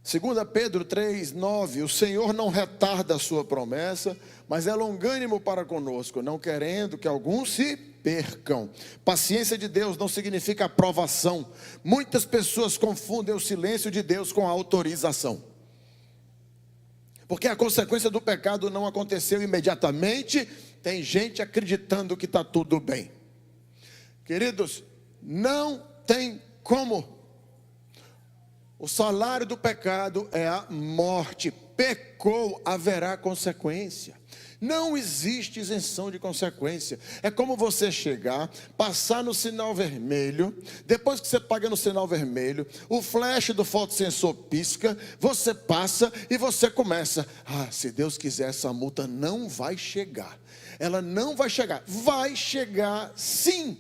2 Pedro 3:9, o Senhor não retarda a sua promessa, mas é longânimo para conosco, não querendo que alguns se percam. Paciência de Deus não significa aprovação. Muitas pessoas confundem o silêncio de Deus com a autorização. Porque a consequência do pecado não aconteceu imediatamente. Tem gente acreditando que está tudo bem. Queridos, não tem como. O salário do pecado é a morte. Pecou, haverá consequência. Não existe isenção de consequência. É como você chegar, passar no sinal vermelho. Depois que você paga no sinal vermelho, o flash do fotossensor pisca, você passa e você começa: se Deus quiser, essa multa não vai chegar. Ela não vai chegar. Vai chegar sim.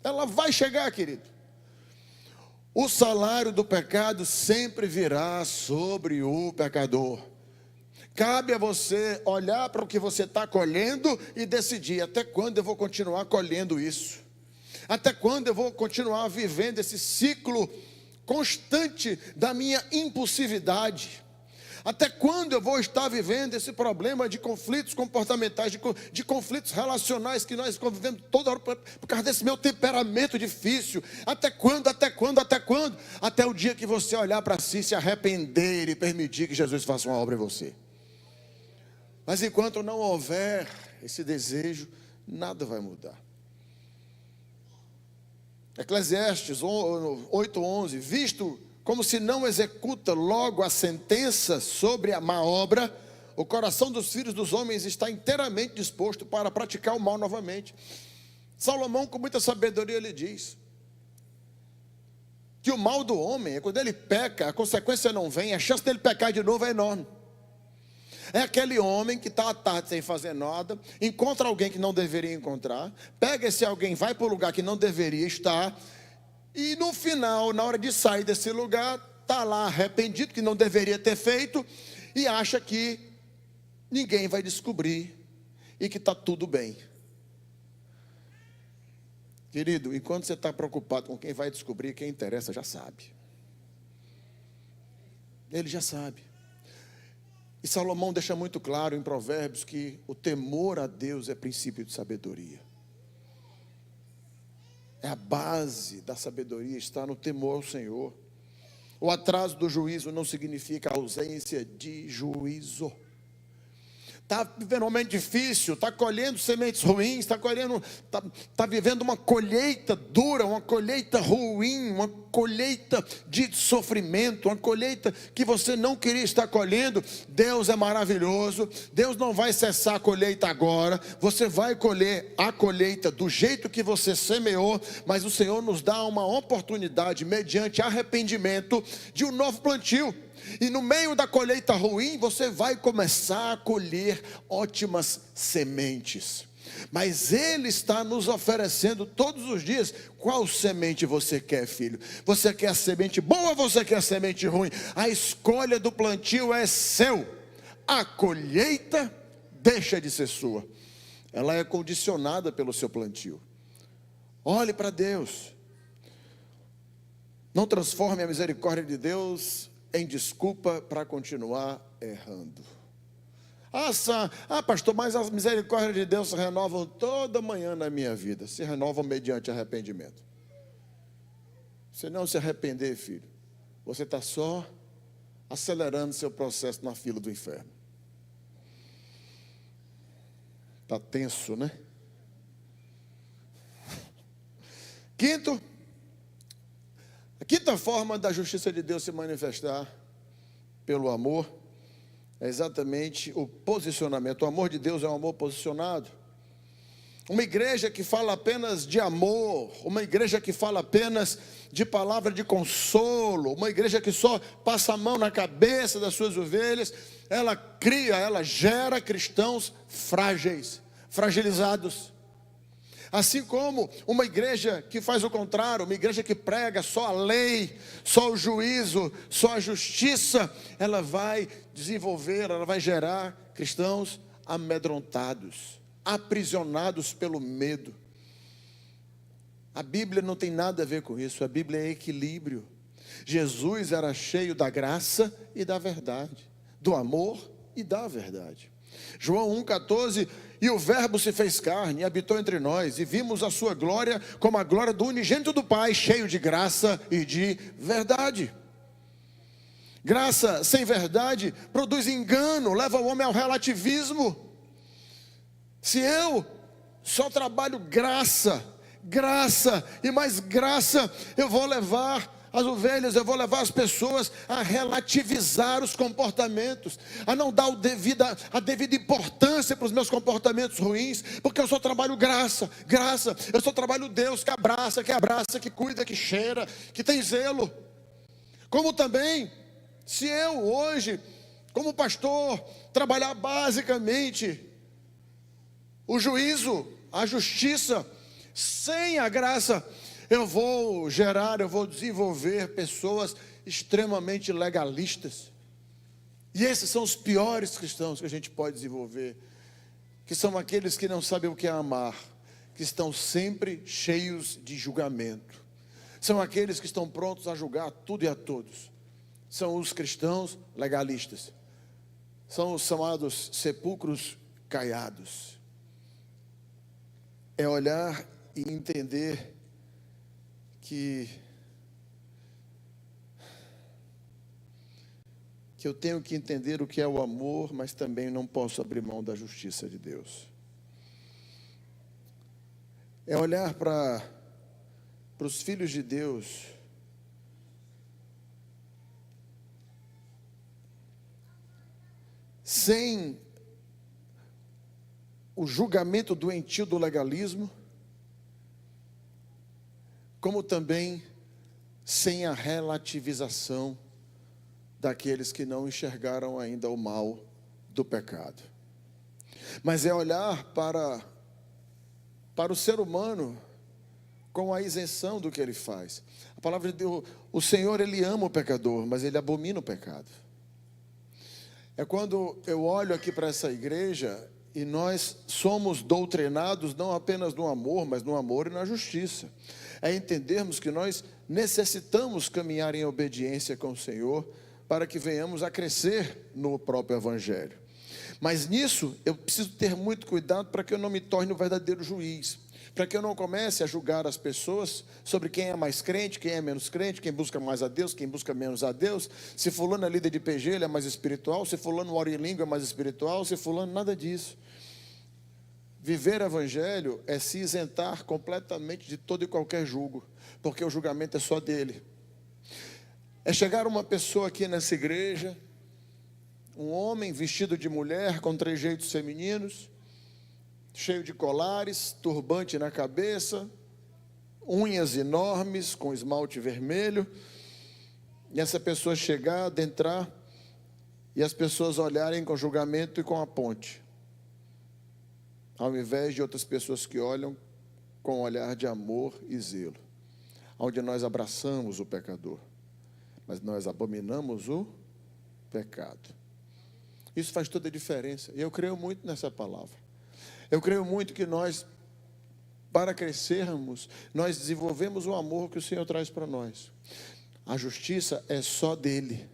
Ela vai chegar, querido. O salário do pecado sempre virá sobre o pecador. Cabe a você olhar para o que você está colhendo e decidir: até quando eu vou continuar colhendo isso? Até quando eu vou continuar vivendo esse ciclo constante da minha impulsividade? Até quando eu vou estar vivendo esse problema de conflitos comportamentais, de conflitos relacionais que nós convivemos toda hora por causa desse meu temperamento difícil? Até quando? Até quando? Até quando? Até o dia que você olhar para si, se arrepender e permitir que Jesus faça uma obra em você. Mas enquanto não houver esse desejo, nada vai mudar. Eclesiastes 8:11, visto como se não executa logo a sentença sobre a má obra, o coração dos filhos dos homens está inteiramente disposto para praticar o mal novamente. Salomão, com muita sabedoria, ele diz: que o mal do homem é quando ele peca, a consequência não vem, a chance dele pecar de novo é enorme. É aquele homem que está à tarde sem fazer nada, encontra alguém que não deveria encontrar, pega esse alguém, vai para o lugar que não deveria estar, e no final, na hora de sair desse lugar, está lá arrependido, que não deveria ter feito, e acha que ninguém vai descobrir e que está tudo bem. Querido, enquanto você está preocupado com quem vai descobrir, quem interessa já sabe. Ele já sabe. E Salomão deixa muito claro em Provérbios que o temor a Deus é princípio de sabedoria. É a base da sabedoria, está no temor ao Senhor. O atraso do juízo não significa ausência de juízo. Está vivendo um momento difícil, está colhendo sementes ruins, está vivendo uma colheita dura, uma colheita ruim, uma colheita de sofrimento, uma colheita que você não queria estar colhendo. Deus é maravilhoso, Deus não vai cessar a colheita agora, você vai colher a colheita do jeito que você semeou, mas o Senhor nos dá uma oportunidade, mediante arrependimento, de um novo plantio. E no meio da colheita ruim, você vai começar a colher ótimas sementes. Mas Ele está nos oferecendo todos os dias. Qual semente você quer, filho? Você quer a semente boa ou você quer a semente ruim? A escolha do plantio é seu. A colheita deixa de ser sua. Ela é condicionada pelo seu plantio. Olhe para Deus. Não transforme a misericórdia de Deus em desculpa para continuar errando. Pastor, mas as misericórdias de Deus se renovam toda manhã na minha vida. Se renovam mediante arrependimento. Se não se arrepender, filho, você está só acelerando seu processo na fila do inferno. Está tenso, né? Quinto, a quinta forma da justiça de Deus se manifestar pelo amor é exatamente o posicionamento. O amor de Deus é um amor posicionado. Uma igreja que fala apenas de amor, uma igreja que fala apenas de palavra de consolo, uma igreja que só passa a mão na cabeça das suas ovelhas, ela gera cristãos frágeis, fragilizados. Assim como uma igreja que faz o contrário, uma igreja que prega só a lei, só o juízo, só a justiça, ela vai desenvolver, ela vai gerar cristãos amedrontados, aprisionados pelo medo. A Bíblia não tem nada a ver com isso, a Bíblia é equilíbrio. Jesus era cheio da graça e da verdade, do amor e da verdade. João 1,14, e o verbo se fez carne e habitou entre nós, e vimos a sua glória como a glória do unigênito do Pai, cheio de graça e de verdade. Graça sem verdade produz engano, leva o homem ao relativismo. Se eu só trabalho graça e mais graça, eu vou levar as ovelhas, eu vou levar as pessoas a relativizar os comportamentos, a não dar a devida importância para os meus comportamentos ruins, porque eu só trabalho graça, eu só trabalho Deus que abraça, que cuida, que cheira, que tem zelo. Como também, se eu hoje, como pastor, trabalhar basicamente o juízo, a justiça, sem a graça, eu vou desenvolver pessoas extremamente legalistas. E esses são os piores cristãos que a gente pode desenvolver, que são aqueles que não sabem o que é amar, que estão sempre cheios de julgamento. São aqueles que estão prontos a julgar tudo e a todos. São os cristãos legalistas. São os chamados sepulcros caiados. É olhar e entender que eu tenho que entender o que é o amor, mas também não posso abrir mão da justiça de Deus. É olhar para os filhos de Deus sem o julgamento doentio do legalismo, como também sem a relativização daqueles que não enxergaram ainda o mal do pecado. Mas é olhar para o ser humano com a isenção do que ele faz. A palavra de Deus, o Senhor, Ele ama o pecador, mas Ele abomina o pecado. É quando eu olho aqui para essa igreja e nós somos doutrinados não apenas no amor, mas no amor e na justiça. É entendermos que nós necessitamos caminhar em obediência com o Senhor para que venhamos a crescer no próprio Evangelho. Mas nisso eu preciso ter muito cuidado para que eu não me torne o verdadeiro juiz, para que eu não comece a julgar as pessoas sobre quem é mais crente, quem é menos crente, quem busca mais a Deus, quem busca menos a Deus. Se fulano é líder de PG, ele é mais espiritual. Se fulano ora em língua, é mais espiritual. Se fulano, nada disso. Viver o Evangelho é se isentar completamente de todo e qualquer julgo, porque o julgamento é só dele. É chegar uma pessoa aqui nessa igreja, um homem vestido de mulher, com trejeitos femininos, cheio de colares, turbante na cabeça, unhas enormes, com esmalte vermelho, e essa pessoa chegar, adentrar, e as pessoas olharem com julgamento e com a ponte, ao invés de outras pessoas que olham com um olhar de amor e zelo, onde nós abraçamos o pecador, mas nós abominamos o pecado. Isso faz toda a diferença, e eu creio muito nessa palavra. Eu creio muito que nós, para crescermos, nós desenvolvemos o amor que o Senhor traz para nós. A justiça é só dele,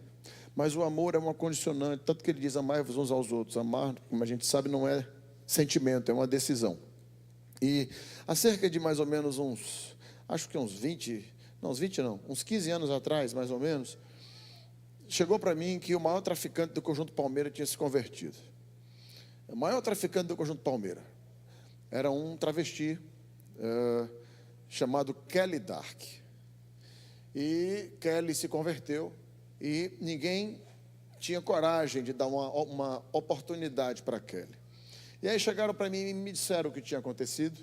mas o amor é uma condicionante, tanto que ele diz, amai-vos uns aos outros. Amar, como a gente sabe, não é sentimento, é uma decisão. E há cerca de mais ou menos uns 15 anos atrás, mais ou menos, chegou para mim que o maior traficante do Conjunto Palmeira tinha se convertido. O maior traficante do Conjunto Palmeira era um travesti chamado Kelly Dark. E Kelly se converteu e ninguém tinha coragem de dar uma oportunidade para Kelly. E aí chegaram para mim e me disseram o que tinha acontecido.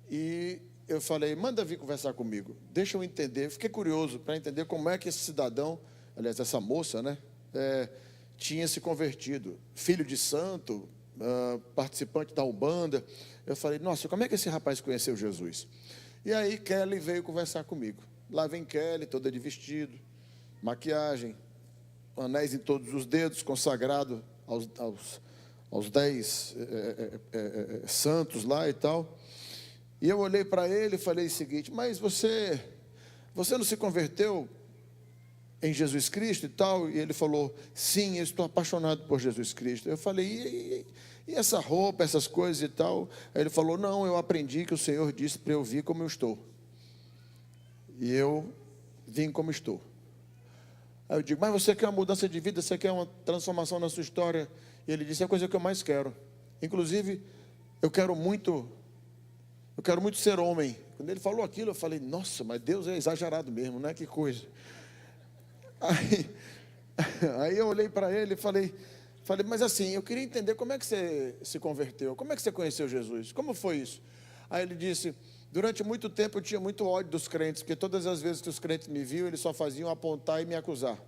E eu falei, manda vir conversar comigo, deixa eu entender. Fiquei curioso para entender como é que esse cidadão, aliás, essa moça, né, tinha se convertido. Filho de santo, participante da Umbanda. Eu falei, nossa, como é que esse rapaz conheceu Jesus? E aí Kelly veio conversar comigo. Lá vem Kelly, toda de vestido, maquiagem, anéis em todos os dedos, consagrado aos 10 santos lá e tal. E eu olhei para ele e falei o seguinte, mas você não se converteu em Jesus Cristo e tal? E ele falou, sim, eu estou apaixonado por Jesus Cristo. Eu falei, e essa roupa, essas coisas e tal? Aí ele falou, não, eu aprendi que o Senhor disse para eu vir como eu estou. E eu vim como estou. Aí eu digo, mas você quer uma mudança de vida, você quer uma transformação na sua história? E ele disse, é a coisa que eu mais quero. Inclusive, eu quero muito ser homem. Quando ele falou aquilo, eu falei, nossa, mas Deus é exagerado mesmo, né? Que coisa. Aí eu olhei para ele e falei, mas assim, eu queria entender como é que você se converteu, como é que você conheceu Jesus, como foi isso? Aí ele disse, durante muito tempo eu tinha muito ódio dos crentes, porque todas as vezes que os crentes me viam, eles só faziam apontar e me acusar.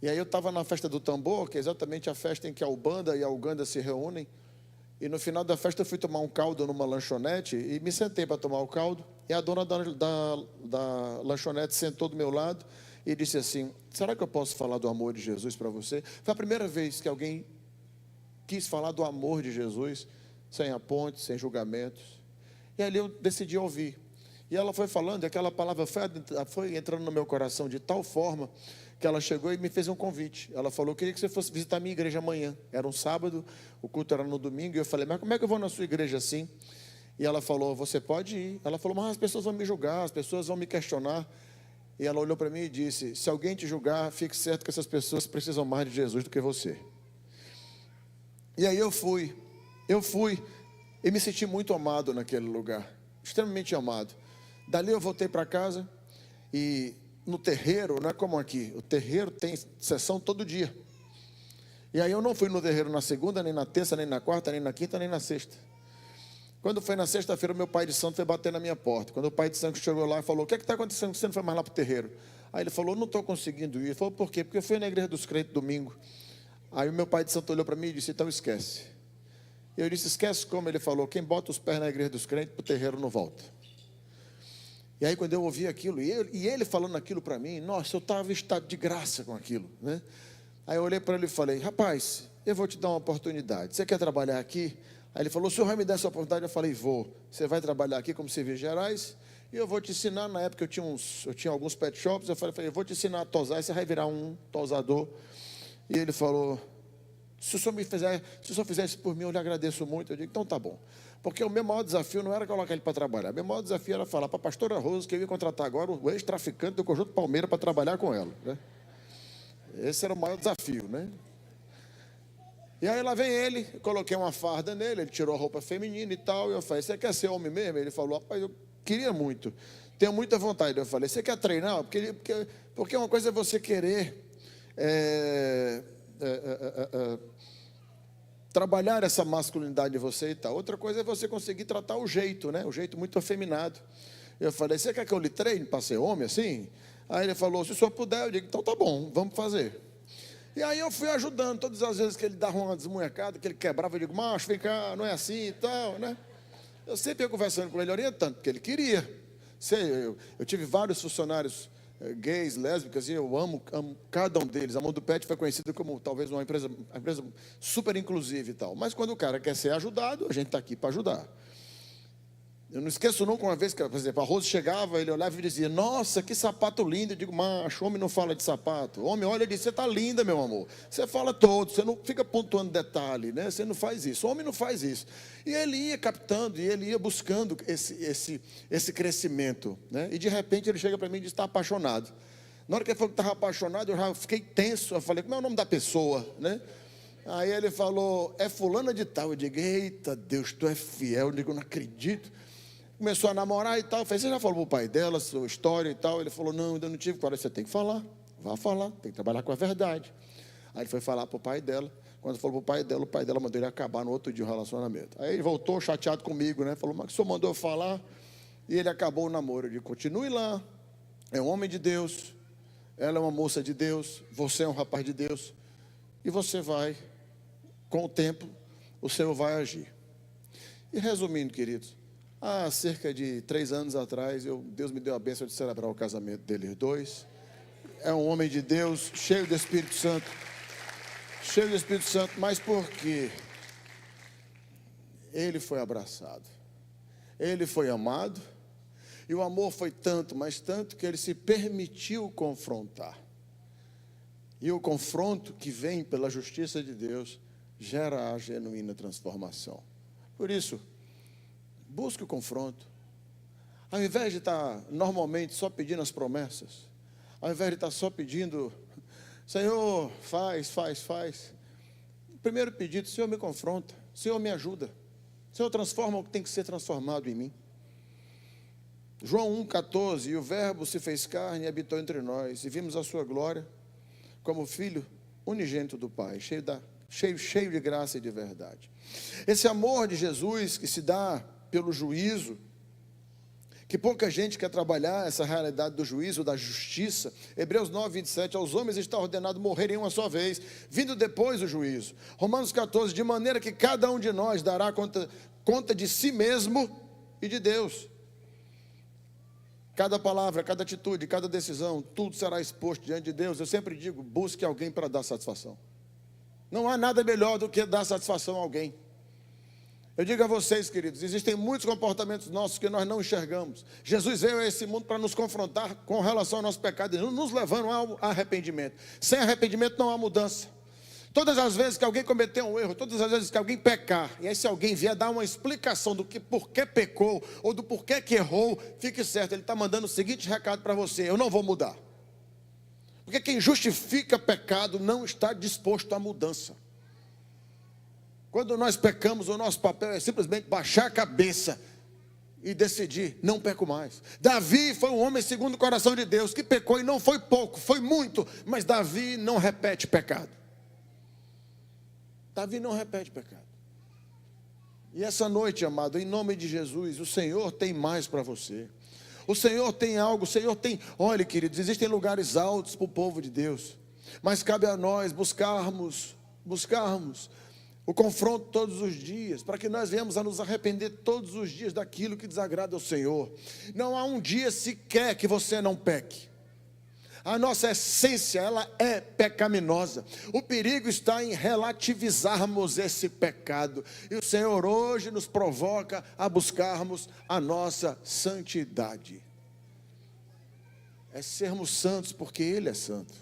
E aí eu estava na festa do tambor, que é exatamente a festa em que a Ubanda e a Uganda se reúnem, e no final da festa eu fui tomar um caldo numa lanchonete, e me sentei para tomar o caldo, e a dona da lanchonete sentou do meu lado, e disse assim, será que eu posso falar do amor de Jesus para você? Foi a primeira vez que alguém quis falar do amor de Jesus, sem apontes, sem julgamentos. E ali eu decidi ouvir. E ela foi falando, e aquela palavra foi entrando no meu coração de tal forma, que ela chegou e me fez um convite. Ela falou, eu queria que você fosse visitar a minha igreja amanhã. Era um sábado, o culto era no domingo, e eu falei, mas como é que eu vou na sua igreja assim? E ela falou, você pode ir. Ela falou, mas as pessoas vão me julgar, as pessoas vão me questionar. E ela olhou para mim e disse, se alguém te julgar, fique certo que essas pessoas precisam mais de Jesus do que você. E aí eu fui e me senti muito amado naquele lugar, extremamente amado. Dali eu voltei para casa e no terreiro, não é como aqui, o terreiro tem sessão todo dia. E aí eu não fui no terreiro na segunda, nem na terça, nem na quarta, nem na quinta, nem na sexta. Quando foi na sexta-feira, meu pai de santo foi bater na minha porta. Quando o pai de santo chegou lá e falou: o que está acontecendo? Você não foi mais lá para o terreiro? Aí ele falou: não estou conseguindo ir. Ele falou: por quê? Porque eu fui na igreja dos crentes domingo. Aí o meu pai de santo olhou para mim e disse: então esquece. Eu disse: esquece como? Ele falou: quem bota os pés na igreja dos crentes, para o terreiro não volta. E aí quando eu ouvi aquilo, e ele falando aquilo para mim, nossa, eu estava em estado de graça com aquilo, né? Aí eu olhei para ele e falei: rapaz, eu vou te dar uma oportunidade. Você quer trabalhar aqui? Aí ele falou: o senhor vai me dar essa oportunidade? Eu falei: vou. Você vai trabalhar aqui como serviços gerais e eu vou te ensinar. Na época eu tinha alguns pet shops. Eu falei: eu vou te ensinar a tosar e você vai virar um tosador. E ele falou: se o senhor fizer isso por mim, eu lhe agradeço muito. Eu digo: então tá bom. Porque o meu maior desafio não era colocar ele para trabalhar. O meu maior desafio era falar para a pastora Rosa que eu ia contratar agora o ex-traficante do Conjunto Palmeira para trabalhar com ela, né? Esse era o maior desafio, né? E aí lá vem ele, eu coloquei uma farda nele, ele tirou a roupa feminina e tal, e eu falei: você quer ser homem mesmo? Ele falou: rapaz, eu queria muito, tenho muita vontade. Eu falei: você quer treinar? Porque uma coisa é você querer trabalhar essa masculinidade de você e tal, outra coisa é você conseguir tratar o jeito, né? O jeito muito afeminado. Eu falei: você quer que eu lhe treine para ser homem assim? Aí ele falou: se o senhor puder. Eu digo: então tá bom, vamos fazer. E aí eu fui ajudando. Todas as vezes que ele dava uma desmunhecada, que ele quebrava, eu digo: macho, vem cá, não é assim e tal, né? Eu sempre ia conversando com ele, orientando, porque ele queria. Eu tive vários funcionários gays, lésbicas, e eu amo cada um deles. A Mão do Pet foi conhecida como talvez uma empresa super inclusiva e tal. Mas quando o cara quer ser ajudado, a gente está aqui para ajudar. Eu não esqueço nunca uma vez que, por exemplo, a Rose chegava, ele olhava e dizia: nossa, que sapato lindo. Eu digo: macho, homem não fala de sapato. Homem olha e diz: você está linda, meu amor. Você fala todo, você não fica pontuando detalhe, né? Você não faz isso. Homem não faz isso. E ele ia captando, e ele ia buscando esse crescimento, né? E de repente ele chega para mim e diz: está apaixonado. Na hora que ele falou que estava apaixonado, eu já fiquei tenso. Eu falei: como é o nome da pessoa, né? Aí ele falou: é fulana de tal. Eu digo: eita Deus, tu é fiel. Eu digo: não acredito. Começou a namorar e tal. Eu falei: você já falou para o pai dela, sua história e tal? Ele falou: não, ainda não tive. Agora você tem que falar, vá falar, tem que trabalhar com a verdade. Aí ele foi falar para o pai dela. Quando falou para o pai dela mandou ele acabar no outro dia o relacionamento. Aí ele voltou chateado comigo, né? Falou: mas o senhor mandou eu falar? E ele acabou o namoro. Eu disse: continue lá, é um homem de Deus, ela é uma moça de Deus, você é um rapaz de Deus, e você vai, com o tempo, o Senhor vai agir. E resumindo, queridos, há cerca de 3 anos atrás, Deus me deu a bênção de celebrar o casamento deles dois. É um homem de Deus, cheio do Espírito Santo. Cheio do Espírito Santo, mas por quê? Ele foi abraçado. Ele foi amado. E o amor foi tanto, mas tanto, que ele se permitiu confrontar. E o confronto que vem pela justiça de Deus gera a genuína transformação. Por isso, busque o confronto. Ao invés de estar normalmente só pedindo as promessas, ao invés de estar só pedindo: Senhor, faz. Primeiro pedido: Senhor, me confronta. Senhor, me ajuda. Senhor, transforma o que tem que ser transformado em mim. João 1,14: e o verbo se fez carne e habitou entre nós, e vimos a sua glória como filho unigênito do Pai, cheio de graça e de verdade. Esse amor de Jesus que se dá pelo juízo, que pouca gente quer trabalhar essa realidade do juízo, da justiça. Hebreus 9:27, aos homens está ordenado morrerem uma só vez, vindo depois o juízo. Romanos 14, de maneira que cada um de nós dará conta de si mesmo e de Deus. Cada palavra, cada atitude, cada decisão, tudo será exposto diante de Deus. Eu sempre digo: busque alguém para dar satisfação. Não há nada melhor do que dar satisfação a alguém. Eu digo a vocês, queridos, existem muitos comportamentos nossos que nós não enxergamos. Jesus veio a esse mundo para nos confrontar com relação ao nosso pecado, nos levando ao arrependimento. Sem arrependimento não há mudança. Todas as vezes que alguém cometer um erro, todas as vezes que alguém pecar, e aí se alguém vier dar uma explicação do que porquê pecou, ou do porquê que errou, fique certo, ele está mandando o seguinte recado para você: eu não vou mudar. Porque quem justifica pecado não está disposto à mudança. Quando nós pecamos, o nosso papel é simplesmente baixar a cabeça e decidir: não peco mais. Davi foi um homem segundo o coração de Deus, que pecou, e não foi pouco, foi muito, mas Davi não repete pecado. Davi não repete pecado. E essa noite, amado, em nome de Jesus, o Senhor tem mais para você. O Senhor tem algo, o Senhor tem... Olha, queridos, existem lugares altos para o povo de Deus, mas cabe a nós buscarmos o confronto todos os dias, para que nós venhamos a nos arrepender todos os dias daquilo que desagrada ao Senhor. Não há um dia sequer que você não peque. A nossa essência, ela é pecaminosa. O perigo está em relativizarmos esse pecado. E o Senhor hoje nos provoca a buscarmos a nossa santidade. É sermos santos porque Ele é santo.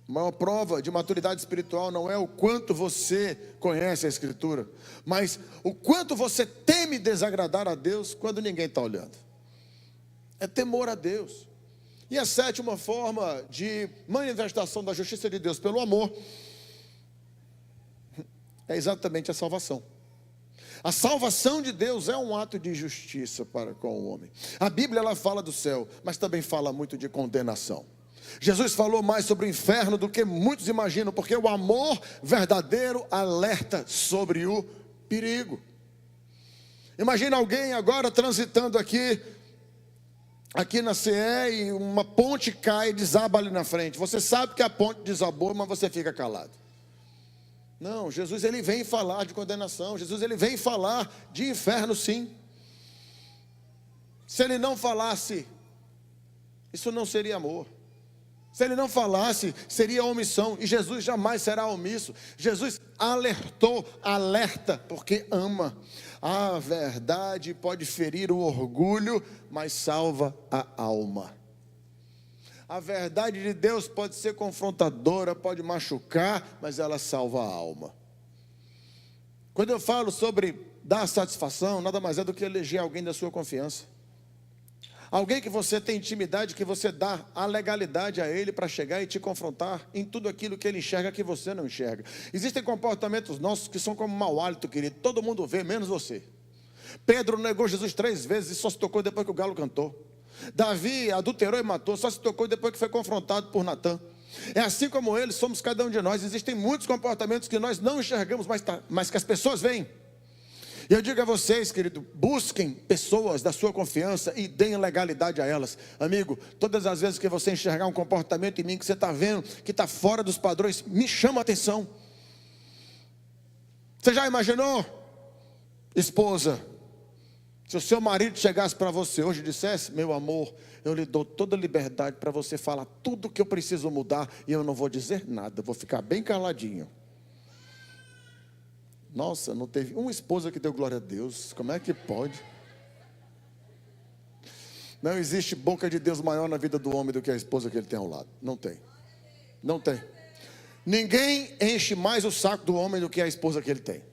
A maior prova de maturidade espiritual não é o quanto você conhece a Escritura, mas o quanto você teme desagradar a Deus quando ninguém está olhando. É temor a Deus. E a sétima forma de manifestação da justiça de Deus pelo amor é exatamente a salvação. A salvação de Deus é um ato de justiça para com o homem. A Bíblia, ela fala do céu, mas também fala muito de condenação. Jesus falou mais sobre o inferno do que muitos imaginam, porque o amor verdadeiro alerta sobre o perigo. Imagina alguém agora transitando aqui na CE, e uma ponte cai e desaba ali na frente. Você sabe que a ponte desabou, mas você fica calado. Não, Jesus, ele vem falar de condenação. Jesus, ele vem falar de inferno, sim. Se ele não falasse, isso não seria amor. Se ele não falasse, seria omissão. E Jesus jamais será omisso. Jesus alerta, porque ama. A verdade pode ferir o orgulho, mas salva a alma. A verdade de Deus pode ser confrontadora, pode machucar, mas ela salva a alma. Quando eu falo sobre dar satisfação, nada mais é do que eleger alguém da sua confiança. Alguém que você tem intimidade, que você dá a legalidade a ele para chegar e te confrontar em tudo aquilo que ele enxerga que você não enxerga. Existem comportamentos nossos que são como mau hálito, querido. Todo mundo vê, menos você. Pedro negou Jesus 3 vezes e só se tocou depois que o galo cantou. Davi adulterou e matou, só se tocou depois que foi confrontado por Natã. É assim como ele, somos cada um de nós. Existem muitos comportamentos que nós não enxergamos, mas que as pessoas veem. E eu digo a vocês, querido, busquem pessoas da sua confiança e deem legalidade a elas. Amigo, todas as vezes que você enxergar um comportamento em mim que você está vendo, que está fora dos padrões, me chama a atenção. Você já imaginou, esposa, se o seu marido chegasse para você hoje e dissesse: meu amor, eu lhe dou toda a liberdade para você falar tudo que eu preciso mudar e eu não vou dizer nada, vou ficar bem caladinho. Nossa, não teve uma esposa que deu glória a Deus. Como é que pode? Não existe boca de Deus maior na vida do homem do que a esposa que ele tem ao lado. Não tem. Não tem. Ninguém enche mais o saco do homem do que a esposa que ele tem.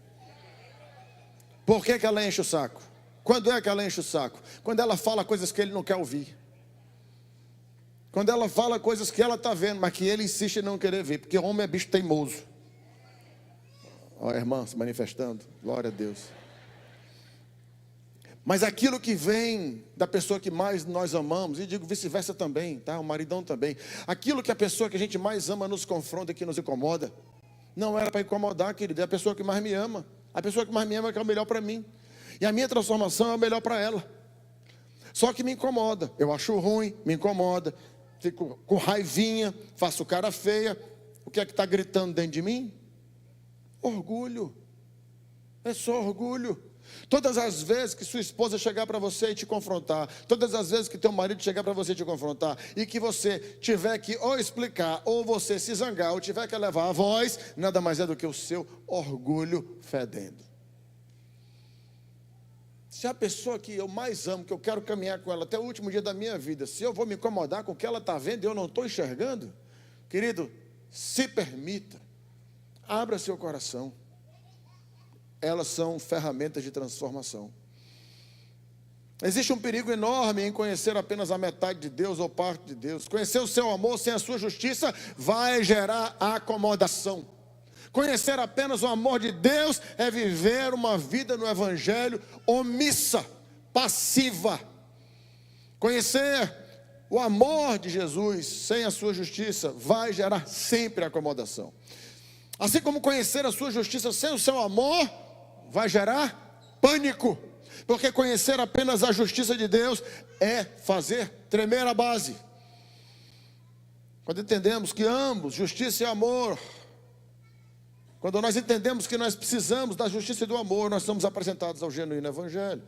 Por que ela enche o saco? Quando é que ela enche o saco? Quando ela fala coisas que ele não quer ouvir. Quando ela fala coisas que ela está vendo, mas que ele insiste em não querer ver. Porque o homem é bicho teimoso. Ó, irmã se manifestando, glória a Deus. Mas aquilo que vem da pessoa que mais nós amamos, e digo vice-versa também, tá? O maridão também. Aquilo que a pessoa que a gente mais ama nos confronta e que nos incomoda, não era para incomodar, querido, é a pessoa que mais me ama. A pessoa que mais me ama é que é o melhor para mim. E a minha transformação é o melhor para ela. Só que me incomoda, eu acho ruim, me incomoda, fico com raivinha, faço cara feia. O que é que está gritando dentro de mim? Orgulho. É só orgulho. Todas as vezes que sua esposa chegar para você e te confrontar, todas as vezes que teu marido chegar para você e te confrontar, e que você tiver que ou explicar, ou você se zangar, ou tiver que levar a voz, nada mais é do que o seu orgulho fedendo. Se a pessoa que eu mais amo, que eu quero caminhar com ela até o último dia da minha vida, se eu vou me incomodar com o que ela está vendo e eu não estou enxergando, querido, se permita. Abra seu coração. Elas são ferramentas de transformação. Existe um perigo enorme em conhecer apenas a metade de Deus ou parte de Deus. Conhecer o seu amor sem a sua justiça vai gerar acomodação. Conhecer apenas o amor de Deus é viver uma vida no Evangelho omissa, passiva. Conhecer o amor de Jesus sem a sua justiça vai gerar sempre acomodação. Assim como conhecer a sua justiça sem o seu amor vai gerar pânico. Porque conhecer apenas a justiça de Deus é fazer tremer a base. Quando entendemos que ambos, justiça e amor, quando nós entendemos que nós precisamos da justiça e do amor, nós somos apresentados ao genuíno evangelho.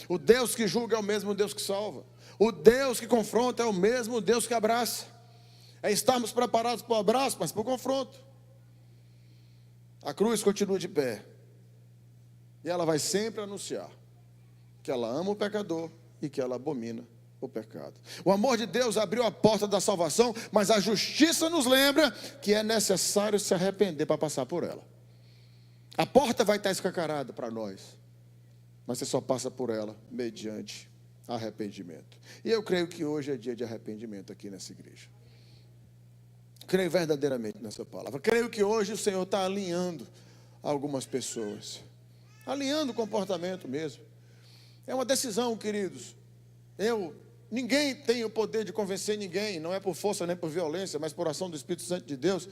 O Deus que julga é o mesmo Deus que salva. O Deus que confronta é o mesmo Deus que abraça. É estarmos preparados para o abraço, mas para o confronto. A cruz continua de pé. E ela vai sempre anunciar que ela ama o pecador e que ela abomina o pecado. O amor de Deus abriu a porta da salvação, mas a justiça nos lembra que é necessário se arrepender para passar por ela. A porta vai estar escancarada para nós, mas você só passa por ela mediante arrependimento. E eu creio que hoje é dia de arrependimento aqui nessa igreja. Creio verdadeiramente nessa palavra. Creio que hoje o Senhor está alinhando algumas pessoas. Alinhando o comportamento mesmo. É uma decisão, queridos. Ninguém tem o poder de convencer ninguém, não é por força nem por violência, mas por ação do Espírito Santo de Deus.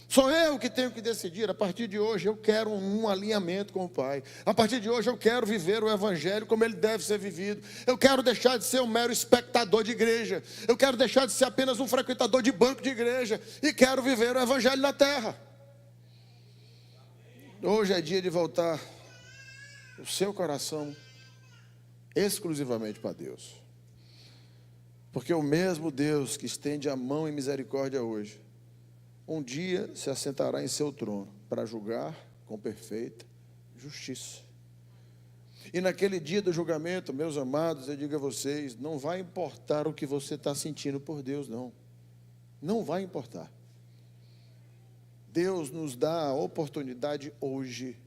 Sou eu que tenho que decidir. A partir de hoje eu quero um alinhamento com o Pai. A partir de hoje eu quero viver o Evangelho como ele deve ser vivido. Eu quero deixar de ser um mero espectador de igreja. Eu quero deixar de ser apenas um frequentador de banco de igreja. E quero viver o Evangelho na terra. Hoje é dia de voltar o seu coração exclusivamente para Deus. Porque o mesmo Deus que estende a mão em misericórdia hoje, um dia se assentará em seu trono para julgar com perfeita justiça. E naquele dia do julgamento, meus amados, eu digo a vocês, não vai importar o que você está sentindo por Deus, não. Não vai importar. Deus nos dá a oportunidade hoje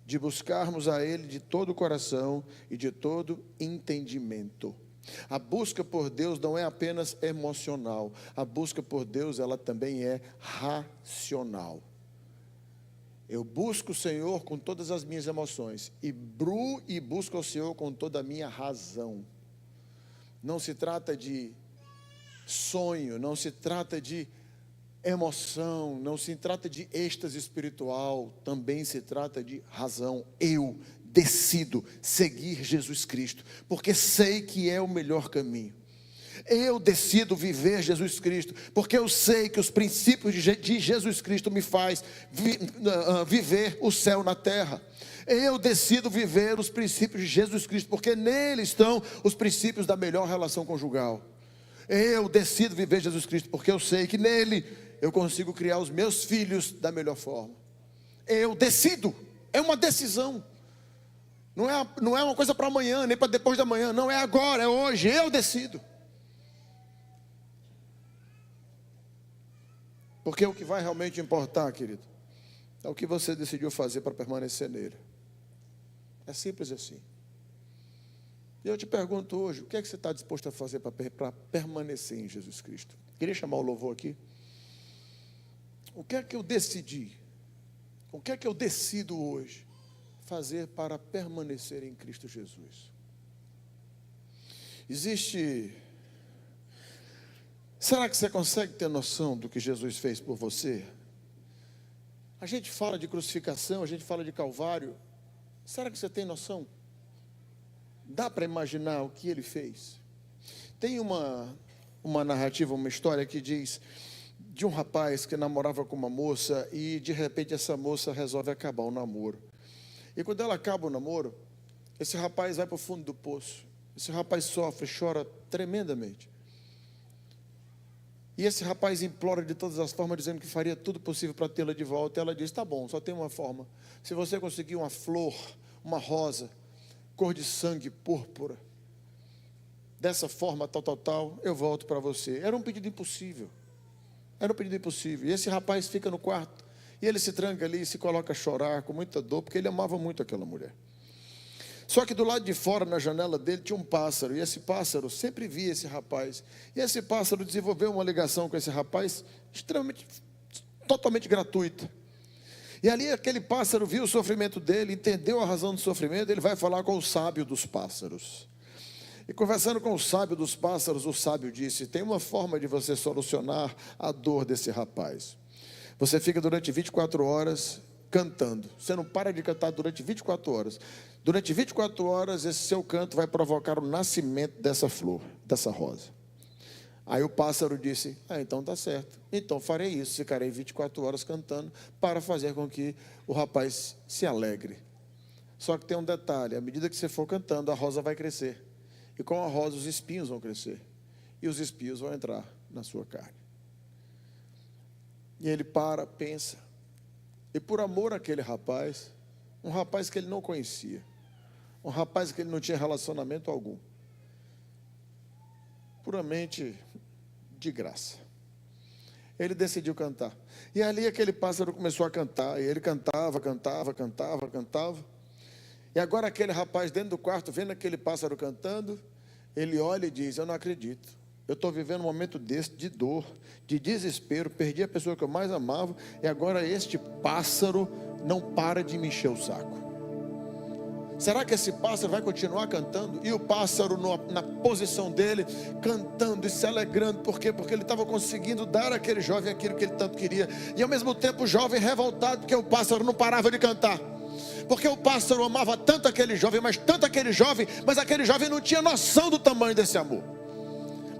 de buscarmos a Ele de todo o coração e de todo entendimento. A busca por Deus não é apenas emocional. A busca por Deus, ela também é racional. Eu busco o Senhor com todas as minhas emoções e busco o Senhor com toda a minha razão. Não se trata de sonho, não se trata de emoção, não se trata de êxtase espiritual, também se trata de razão. Eu decido seguir Jesus Cristo, porque sei que é o melhor caminho. Eu decido viver Jesus Cristo, porque eu sei que os princípios de Jesus Cristo me faz viver o céu na terra. Eu decido viver os princípios de Jesus Cristo, porque nele estão os princípios da melhor relação conjugal. Eu decido viver Jesus Cristo, porque eu sei que nele eu consigo criar os meus filhos da melhor forma. Eu decido, é uma decisão. Não é uma coisa para amanhã, nem para depois da manhã. Não, é agora, é hoje, eu decido. Porque o que vai realmente importar, querido, é o que você decidiu fazer para permanecer nele. É simples assim. E eu te pergunto hoje, o que é que você está disposto a fazer para permanecer em Jesus Cristo? Queria chamar o louvor aqui. O que é que eu decidi? O que é que eu decido hoje fazer para permanecer em Cristo Jesus? Será que você consegue ter noção do que Jesus fez por você? A gente fala de crucificação, a gente fala de Calvário. Será que você tem noção? Dá para imaginar o que ele fez? Tem uma narrativa, uma história que diz de um rapaz que namorava com uma moça e de repente essa moça resolve acabar o namoro. E quando ela acaba o namoro, esse rapaz vai para o fundo do poço. Esse rapaz sofre, chora tremendamente. E esse rapaz implora de todas as formas, dizendo que faria tudo possível para tê-la de volta. E ela diz, tá bom, só tem uma forma. Se você conseguir uma flor, uma rosa, cor de sangue, púrpura, dessa forma, tal, eu volto para você. Era um pedido impossível. Era um pedido impossível. E esse rapaz fica no quarto. E ele se tranca ali e se coloca a chorar com muita dor, porque ele amava muito aquela mulher. Só que do lado de fora, na janela dele, tinha um pássaro. E esse pássaro sempre via esse rapaz. E esse pássaro desenvolveu uma ligação com esse rapaz totalmente gratuita. E ali aquele pássaro viu o sofrimento dele, entendeu a razão do sofrimento, ele vai falar com o sábio dos pássaros. E conversando com o sábio dos pássaros, o sábio disse, tem uma forma de você solucionar a dor desse rapaz. Você fica durante 24 horas cantando. Você não para de cantar durante 24 horas. Durante 24 horas, esse seu canto vai provocar o nascimento dessa flor, dessa rosa. Aí o pássaro disse, então tá certo. Então farei isso, ficarei 24 horas cantando para fazer com que o rapaz se alegre. Só que tem um detalhe, à medida que você for cantando, a rosa vai crescer. E com a rosa os espinhos vão crescer. E os espinhos vão entrar na sua carne. E ele para, pensa. E por amor àquele rapaz, um rapaz que ele não conhecia, um rapaz que ele não tinha relacionamento algum, puramente de graça, ele decidiu cantar. E ali aquele pássaro começou a cantar, e ele cantava. E agora aquele rapaz dentro do quarto, vendo aquele pássaro cantando, ele olha e diz, eu não acredito. Eu estou vivendo um momento desse de dor, de desespero, perdi a pessoa que eu mais amava, e agora este pássaro não para de me encher o saco. Será que esse pássaro vai continuar cantando? E o pássaro na posição dele, cantando e se alegrando. Por quê? Porque ele estava conseguindo dar àquele jovem aquilo que ele tanto queria. E ao mesmo tempo o jovem revoltado, porque o pássaro não parava de cantar. Porque o pássaro amava tanto aquele jovem, mas aquele jovem não tinha noção do tamanho desse amor.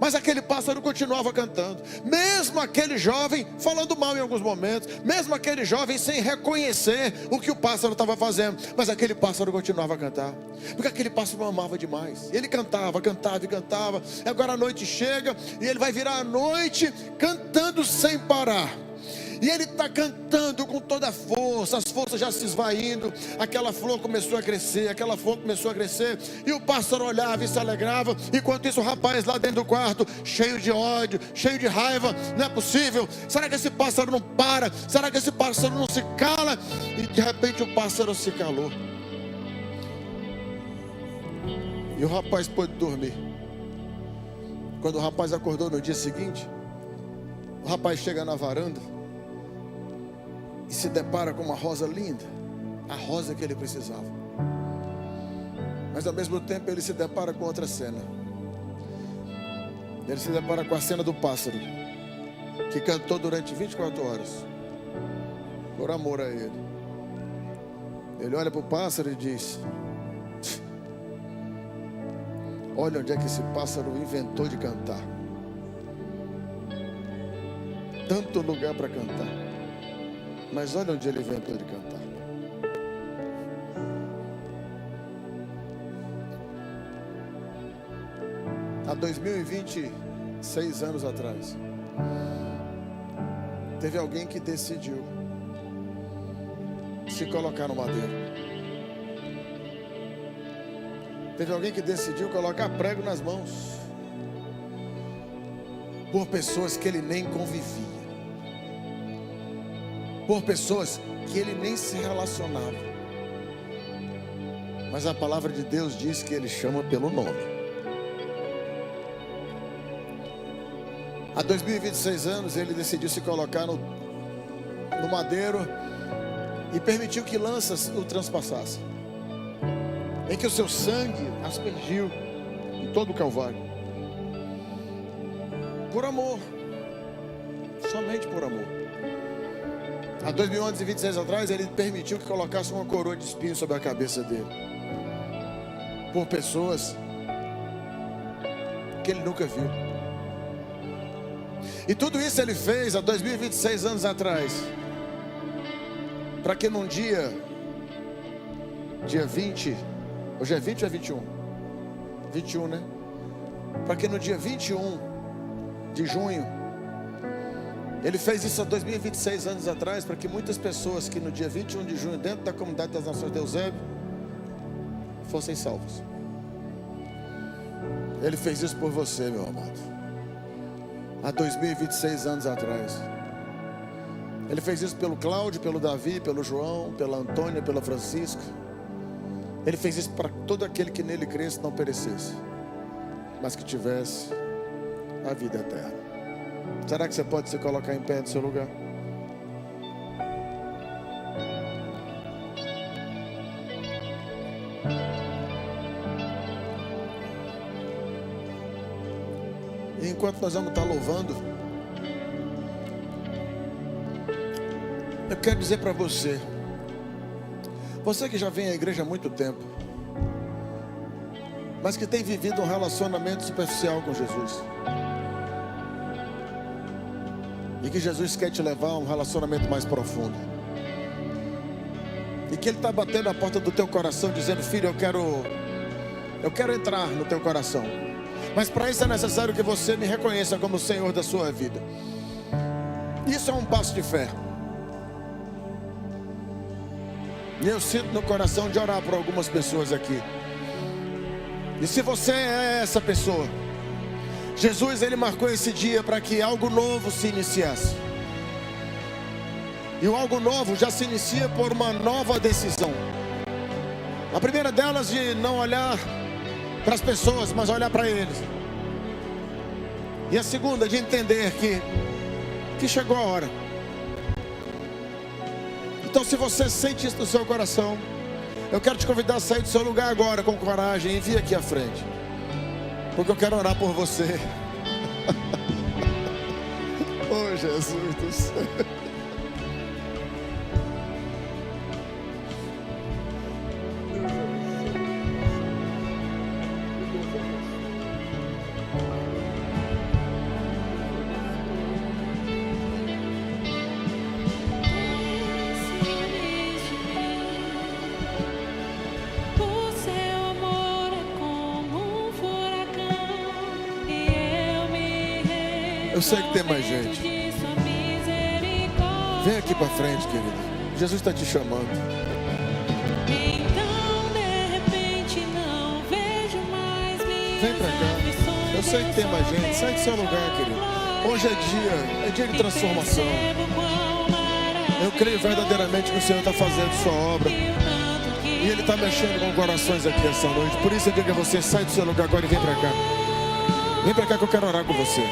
Mas aquele pássaro continuava cantando. Mesmo aquele jovem falando mal em alguns momentos. Mesmo aquele jovem sem reconhecer o que o pássaro estava fazendo. Mas aquele pássaro continuava a cantar. Porque aquele pássaro amava demais. Ele cantava. E agora a noite chega. E ele vai virar a noite cantando sem parar. E ele está cantando com toda a força, as forças já se esvaindo, aquela flor começou a crescer, e o pássaro olhava e se alegrava, enquanto isso o rapaz lá dentro do quarto, cheio de ódio, cheio de raiva, não é possível, será que esse pássaro não para, será que esse pássaro não se cala? E de repente o pássaro se calou, e o rapaz pôde dormir. Quando o rapaz acordou no dia seguinte, o rapaz chega na varanda, e se depara com uma rosa linda, a rosa que ele precisava. Mas ao mesmo tempo ele se depara com outra cena. Ele se depara com a cena do pássaro, que cantou durante 24 horas, por amor a ele. Ele olha para o pássaro e diz, olha onde é que esse pássaro inventou de cantar. Tanto lugar para cantar. Mas olha onde ele inventou de cantar. Há 2026 anos atrás, teve alguém que decidiu se colocar no madeiro. Teve alguém que decidiu colocar prego nas mãos por pessoas que ele nem convivia, por pessoas que ele nem se relacionava. Mas a palavra de Deus diz que ele chama pelo nome. Há 2026 anos ele decidiu se colocar no madeiro e permitiu que lanças o transpassassem, em que o seu sangue aspergiu em todo o Calvário, por amor, somente por amor. Há 2026 atrás, ele permitiu que colocasse uma coroa de espinhos sobre a cabeça dele, por pessoas que ele nunca viu. E tudo isso ele fez há 2026 anos atrás, para que num dia 20, hoje é 20 ou é 21? 21, né? Para que no dia 21 de junho, ele fez isso há 2026 anos atrás, para que muitas pessoas que no dia 21 de junho, dentro da comunidade das Nações de Eusébio, fossem salvos. Ele fez isso por você, meu amado. Há 2026 anos atrás. Ele fez isso pelo Cláudio, pelo Davi, pelo João, pela Antônia, pela Francisca. Ele fez isso para todo aquele que nele cresce, não perecesse, mas que tivesse a vida eterna. Será que você pode se colocar em pé no seu lugar? E enquanto nós vamos estar louvando, eu quero dizer para você, Você que já vem à igreja há muito tempo, mas que tem vivido um relacionamento superficial com Jesus, e que Jesus quer te levar a um relacionamento mais profundo, e que Ele está batendo a porta do teu coração dizendo: filho, eu quero entrar no teu coração, mas para isso é necessário que você me reconheça como o Senhor da sua vida. Isso é um passo de fé. E eu sinto no coração de orar por algumas pessoas aqui. E se você é essa pessoa, Jesus, Ele marcou esse dia para que algo novo se iniciasse. E o algo novo já se inicia por uma nova decisão. A primeira delas de não olhar para as pessoas, mas olhar para eles. E a segunda de entender que chegou a hora. Então, se você sente isso no seu coração, eu quero te convidar a sair do seu lugar agora com coragem e vir aqui à frente, porque eu quero orar por você. Oh, Jesus do céu. Eu sei que tem mais gente. Vem aqui para frente, querido. Jesus está te chamando. Vem para cá. Eu sei que tem mais gente. Sai do seu lugar, querido. Hoje é dia de transformação. Eu creio verdadeiramente que o Senhor está fazendo sua obra. E Ele está mexendo com corações aqui essa noite. Por isso eu digo a você: sai do seu lugar agora e vem para cá. Vem para cá que eu quero orar com você.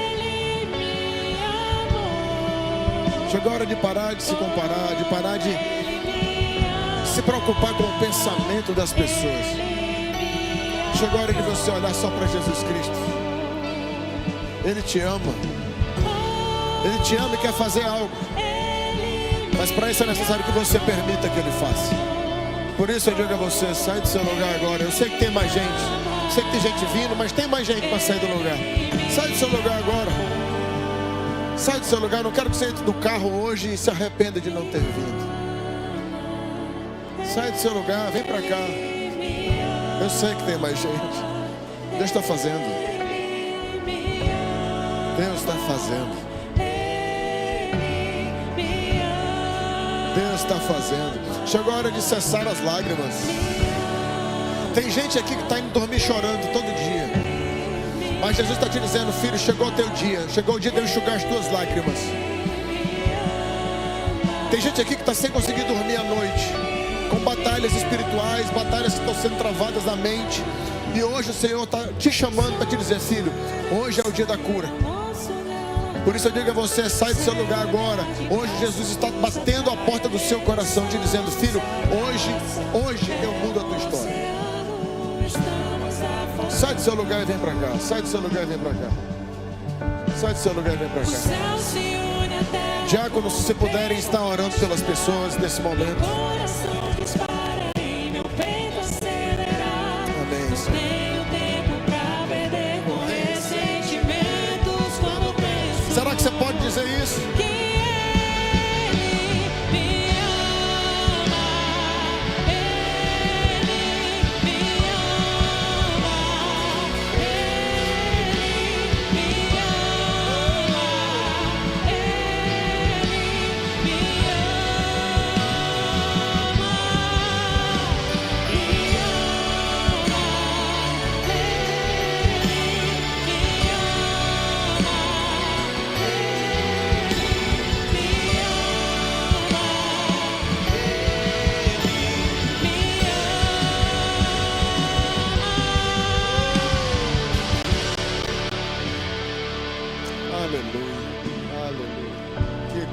Chegou a hora de parar de se comparar, de parar de se preocupar com o pensamento das pessoas. Chegou a hora de você olhar só para Jesus Cristo. Ele te ama. Ele te ama e quer fazer algo. Mas para isso é necessário que você permita que Ele faça. Por isso eu digo a você: sai do seu lugar agora. Eu sei que tem mais gente. Eu sei que tem gente vindo, mas tem mais gente para sair do lugar. Sai do seu lugar agora. Sai do seu lugar. Não quero que você entre no carro hoje e se arrependa de não ter vindo. Sai do seu lugar, vem para cá. Eu sei que tem mais gente. Deus está fazendo. Deus está fazendo. Deus está fazendo. Chegou a hora de cessar as lágrimas. Tem gente aqui que está indo dormir chorando todo dia. Mas Jesus está te dizendo: filho, chegou o teu dia. Chegou o dia de eu enxugar as tuas lágrimas. Tem gente aqui que está sem conseguir dormir à noite, com batalhas espirituais, batalhas que estão sendo travadas na mente. E hoje o Senhor está te chamando para te dizer: filho, hoje é o dia da cura. Por isso eu digo a você: sai do seu lugar agora. Hoje Jesus está batendo a porta do seu coração, te dizendo: filho, hoje eu mudo a tua história. Sai do seu lugar e vem para cá. Sai do seu lugar e vem para cá. Sai do seu lugar e vem para cá. Diáconos, se puderem estar orando pelas pessoas nesse momento. Amém, Senhor. Será que você pode dizer isso?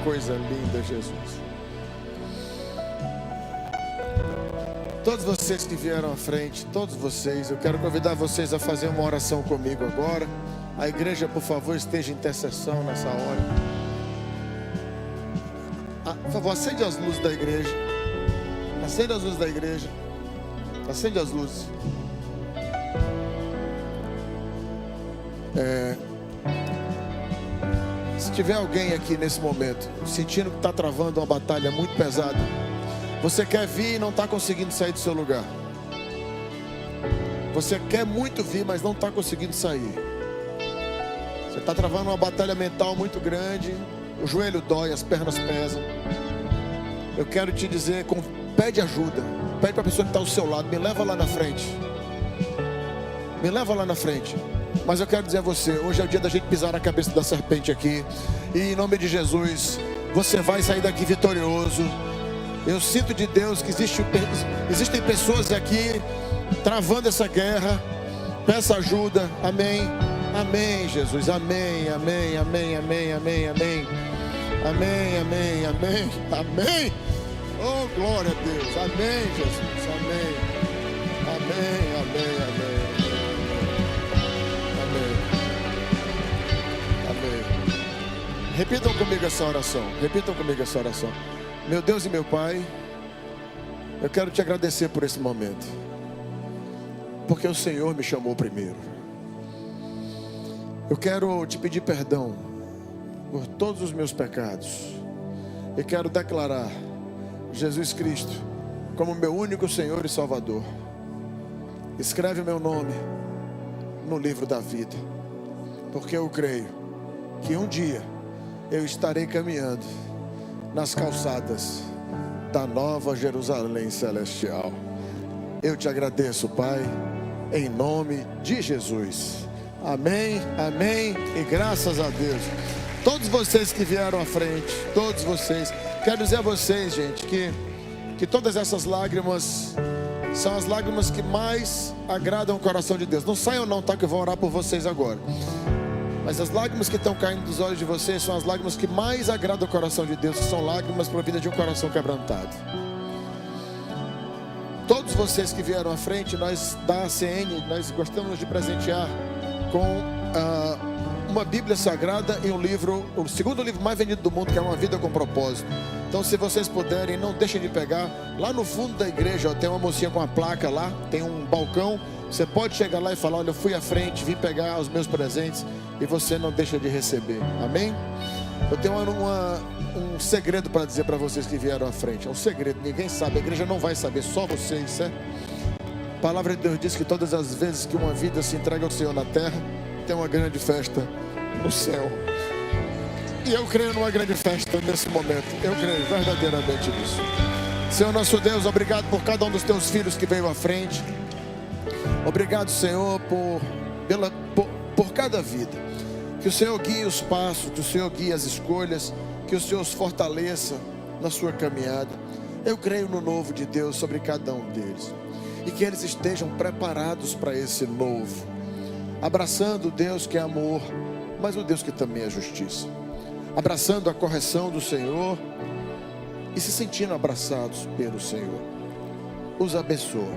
Coisa linda, Jesus. Todos vocês que vieram à frente, todos vocês, eu quero convidar vocês a fazer uma oração comigo agora. A igreja, por favor, esteja em intercessão nessa hora. Por favor, acende as luzes da igreja. Acende as luzes da igreja. Acende as luzes. Se tiver alguém aqui nesse momento sentindo que está travando uma batalha muito pesada, você quer vir e não está conseguindo sair do seu lugar. Você quer muito vir, mas não está conseguindo sair. Você está travando uma batalha mental muito grande. O joelho dói, as pernas pesam. Eu quero te dizer, pede ajuda. Pede para a pessoa que está ao seu lado, me leva lá na frente. Me leva lá na frente. Mas eu quero dizer a você, hoje é o dia da gente pisar na cabeça da serpente aqui. E em nome de Jesus, você vai sair daqui vitorioso. Eu sinto de Deus que existem pessoas aqui travando essa guerra. Peça ajuda. Amém. Amém, Jesus. Amém, amém, amém, amém, amém, amém. Amém, amém, amém, amém. Oh, glória a Deus. Amém, Jesus. Amém. Amém, amém, amém. Repitam comigo essa oração. Repitam comigo essa oração. Meu Deus e meu Pai, eu quero te agradecer por esse momento, porque o Senhor me chamou primeiro. Eu quero te pedir perdão por todos os meus pecados. Eu quero declarar Jesus Cristo como meu único Senhor e Salvador. Escreve meu nome no livro da vida, porque eu creio que um dia eu estarei caminhando nas calçadas da Nova Jerusalém Celestial. Eu te agradeço, Pai, em nome de Jesus. Amém, amém e graças a Deus. Todos vocês que vieram à frente, todos vocês, quero dizer a vocês, gente, que todas essas lágrimas são as lágrimas que mais agradam o coração de Deus. Não saiam não, tá? Que eu vou orar por vocês agora. Mas as lágrimas que estão caindo dos olhos de vocês são as lágrimas que mais agradam o coração de Deus, que são lágrimas provindas de um coração quebrantado. Todos vocês que vieram à frente, nós da ACN, nós gostamos de presentear com uma Bíblia Sagrada e um livro, o segundo livro mais vendido do mundo, que é Uma Vida com Propósito. Então, se vocês puderem, não deixem de pegar. Lá no fundo da igreja, ó, tem uma mocinha com a placa lá, tem um balcão. Você pode chegar lá e falar: olha, eu fui à frente, vim pegar os meus presentes, e você não deixa de receber. Amém? Eu tenho um segredo para dizer para vocês que vieram à frente. É um segredo, ninguém sabe, a igreja não vai saber, só vocês, certo? A palavra de Deus diz que todas as vezes que uma vida se entrega ao Senhor na terra, tem uma grande festa no céu. E eu creio numa grande festa nesse momento. Eu creio verdadeiramente nisso. Senhor nosso Deus, obrigado por cada um dos teus filhos que veio à frente. Obrigado, Senhor, por cada vida. Que o Senhor guie os passos, que o Senhor guie as escolhas, que o Senhor os fortaleça na sua caminhada. Eu creio no novo de Deus sobre cada um deles. E que eles estejam preparados para esse novo. Abraçando o Deus que é amor, mas o Deus que também é justiça. Abraçando a correção do Senhor e se sentindo abraçados pelo Senhor. Os abençoa.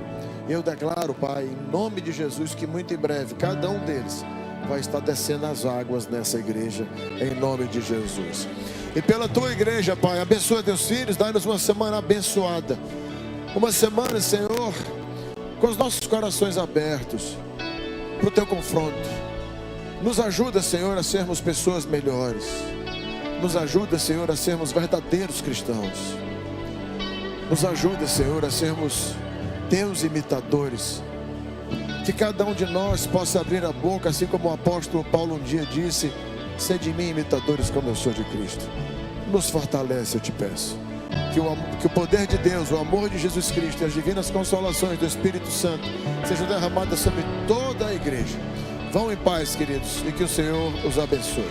Eu declaro, Pai, em nome de Jesus, que muito em breve cada um deles vai estar descendo as águas nessa igreja, em nome de Jesus. E pela tua igreja, Pai, abençoa teus filhos, dá-nos uma semana abençoada. Uma semana, Senhor, com os nossos corações abertos para o teu confronto. Nos ajuda, Senhor, a sermos pessoas melhores. Nos ajuda, Senhor, a sermos verdadeiros cristãos. Nos ajuda, Senhor, a sermos teus imitadores. Que cada um de nós possa abrir a boca, assim como o apóstolo Paulo um dia disse: sede de mim imitadores como eu sou de Cristo. Nos fortalece, eu te peço. Que o poder de Deus, o amor de Jesus Cristo e as divinas consolações do Espírito Santo sejam derramadas sobre toda a igreja. Vão em paz, queridos, e que o Senhor os abençoe.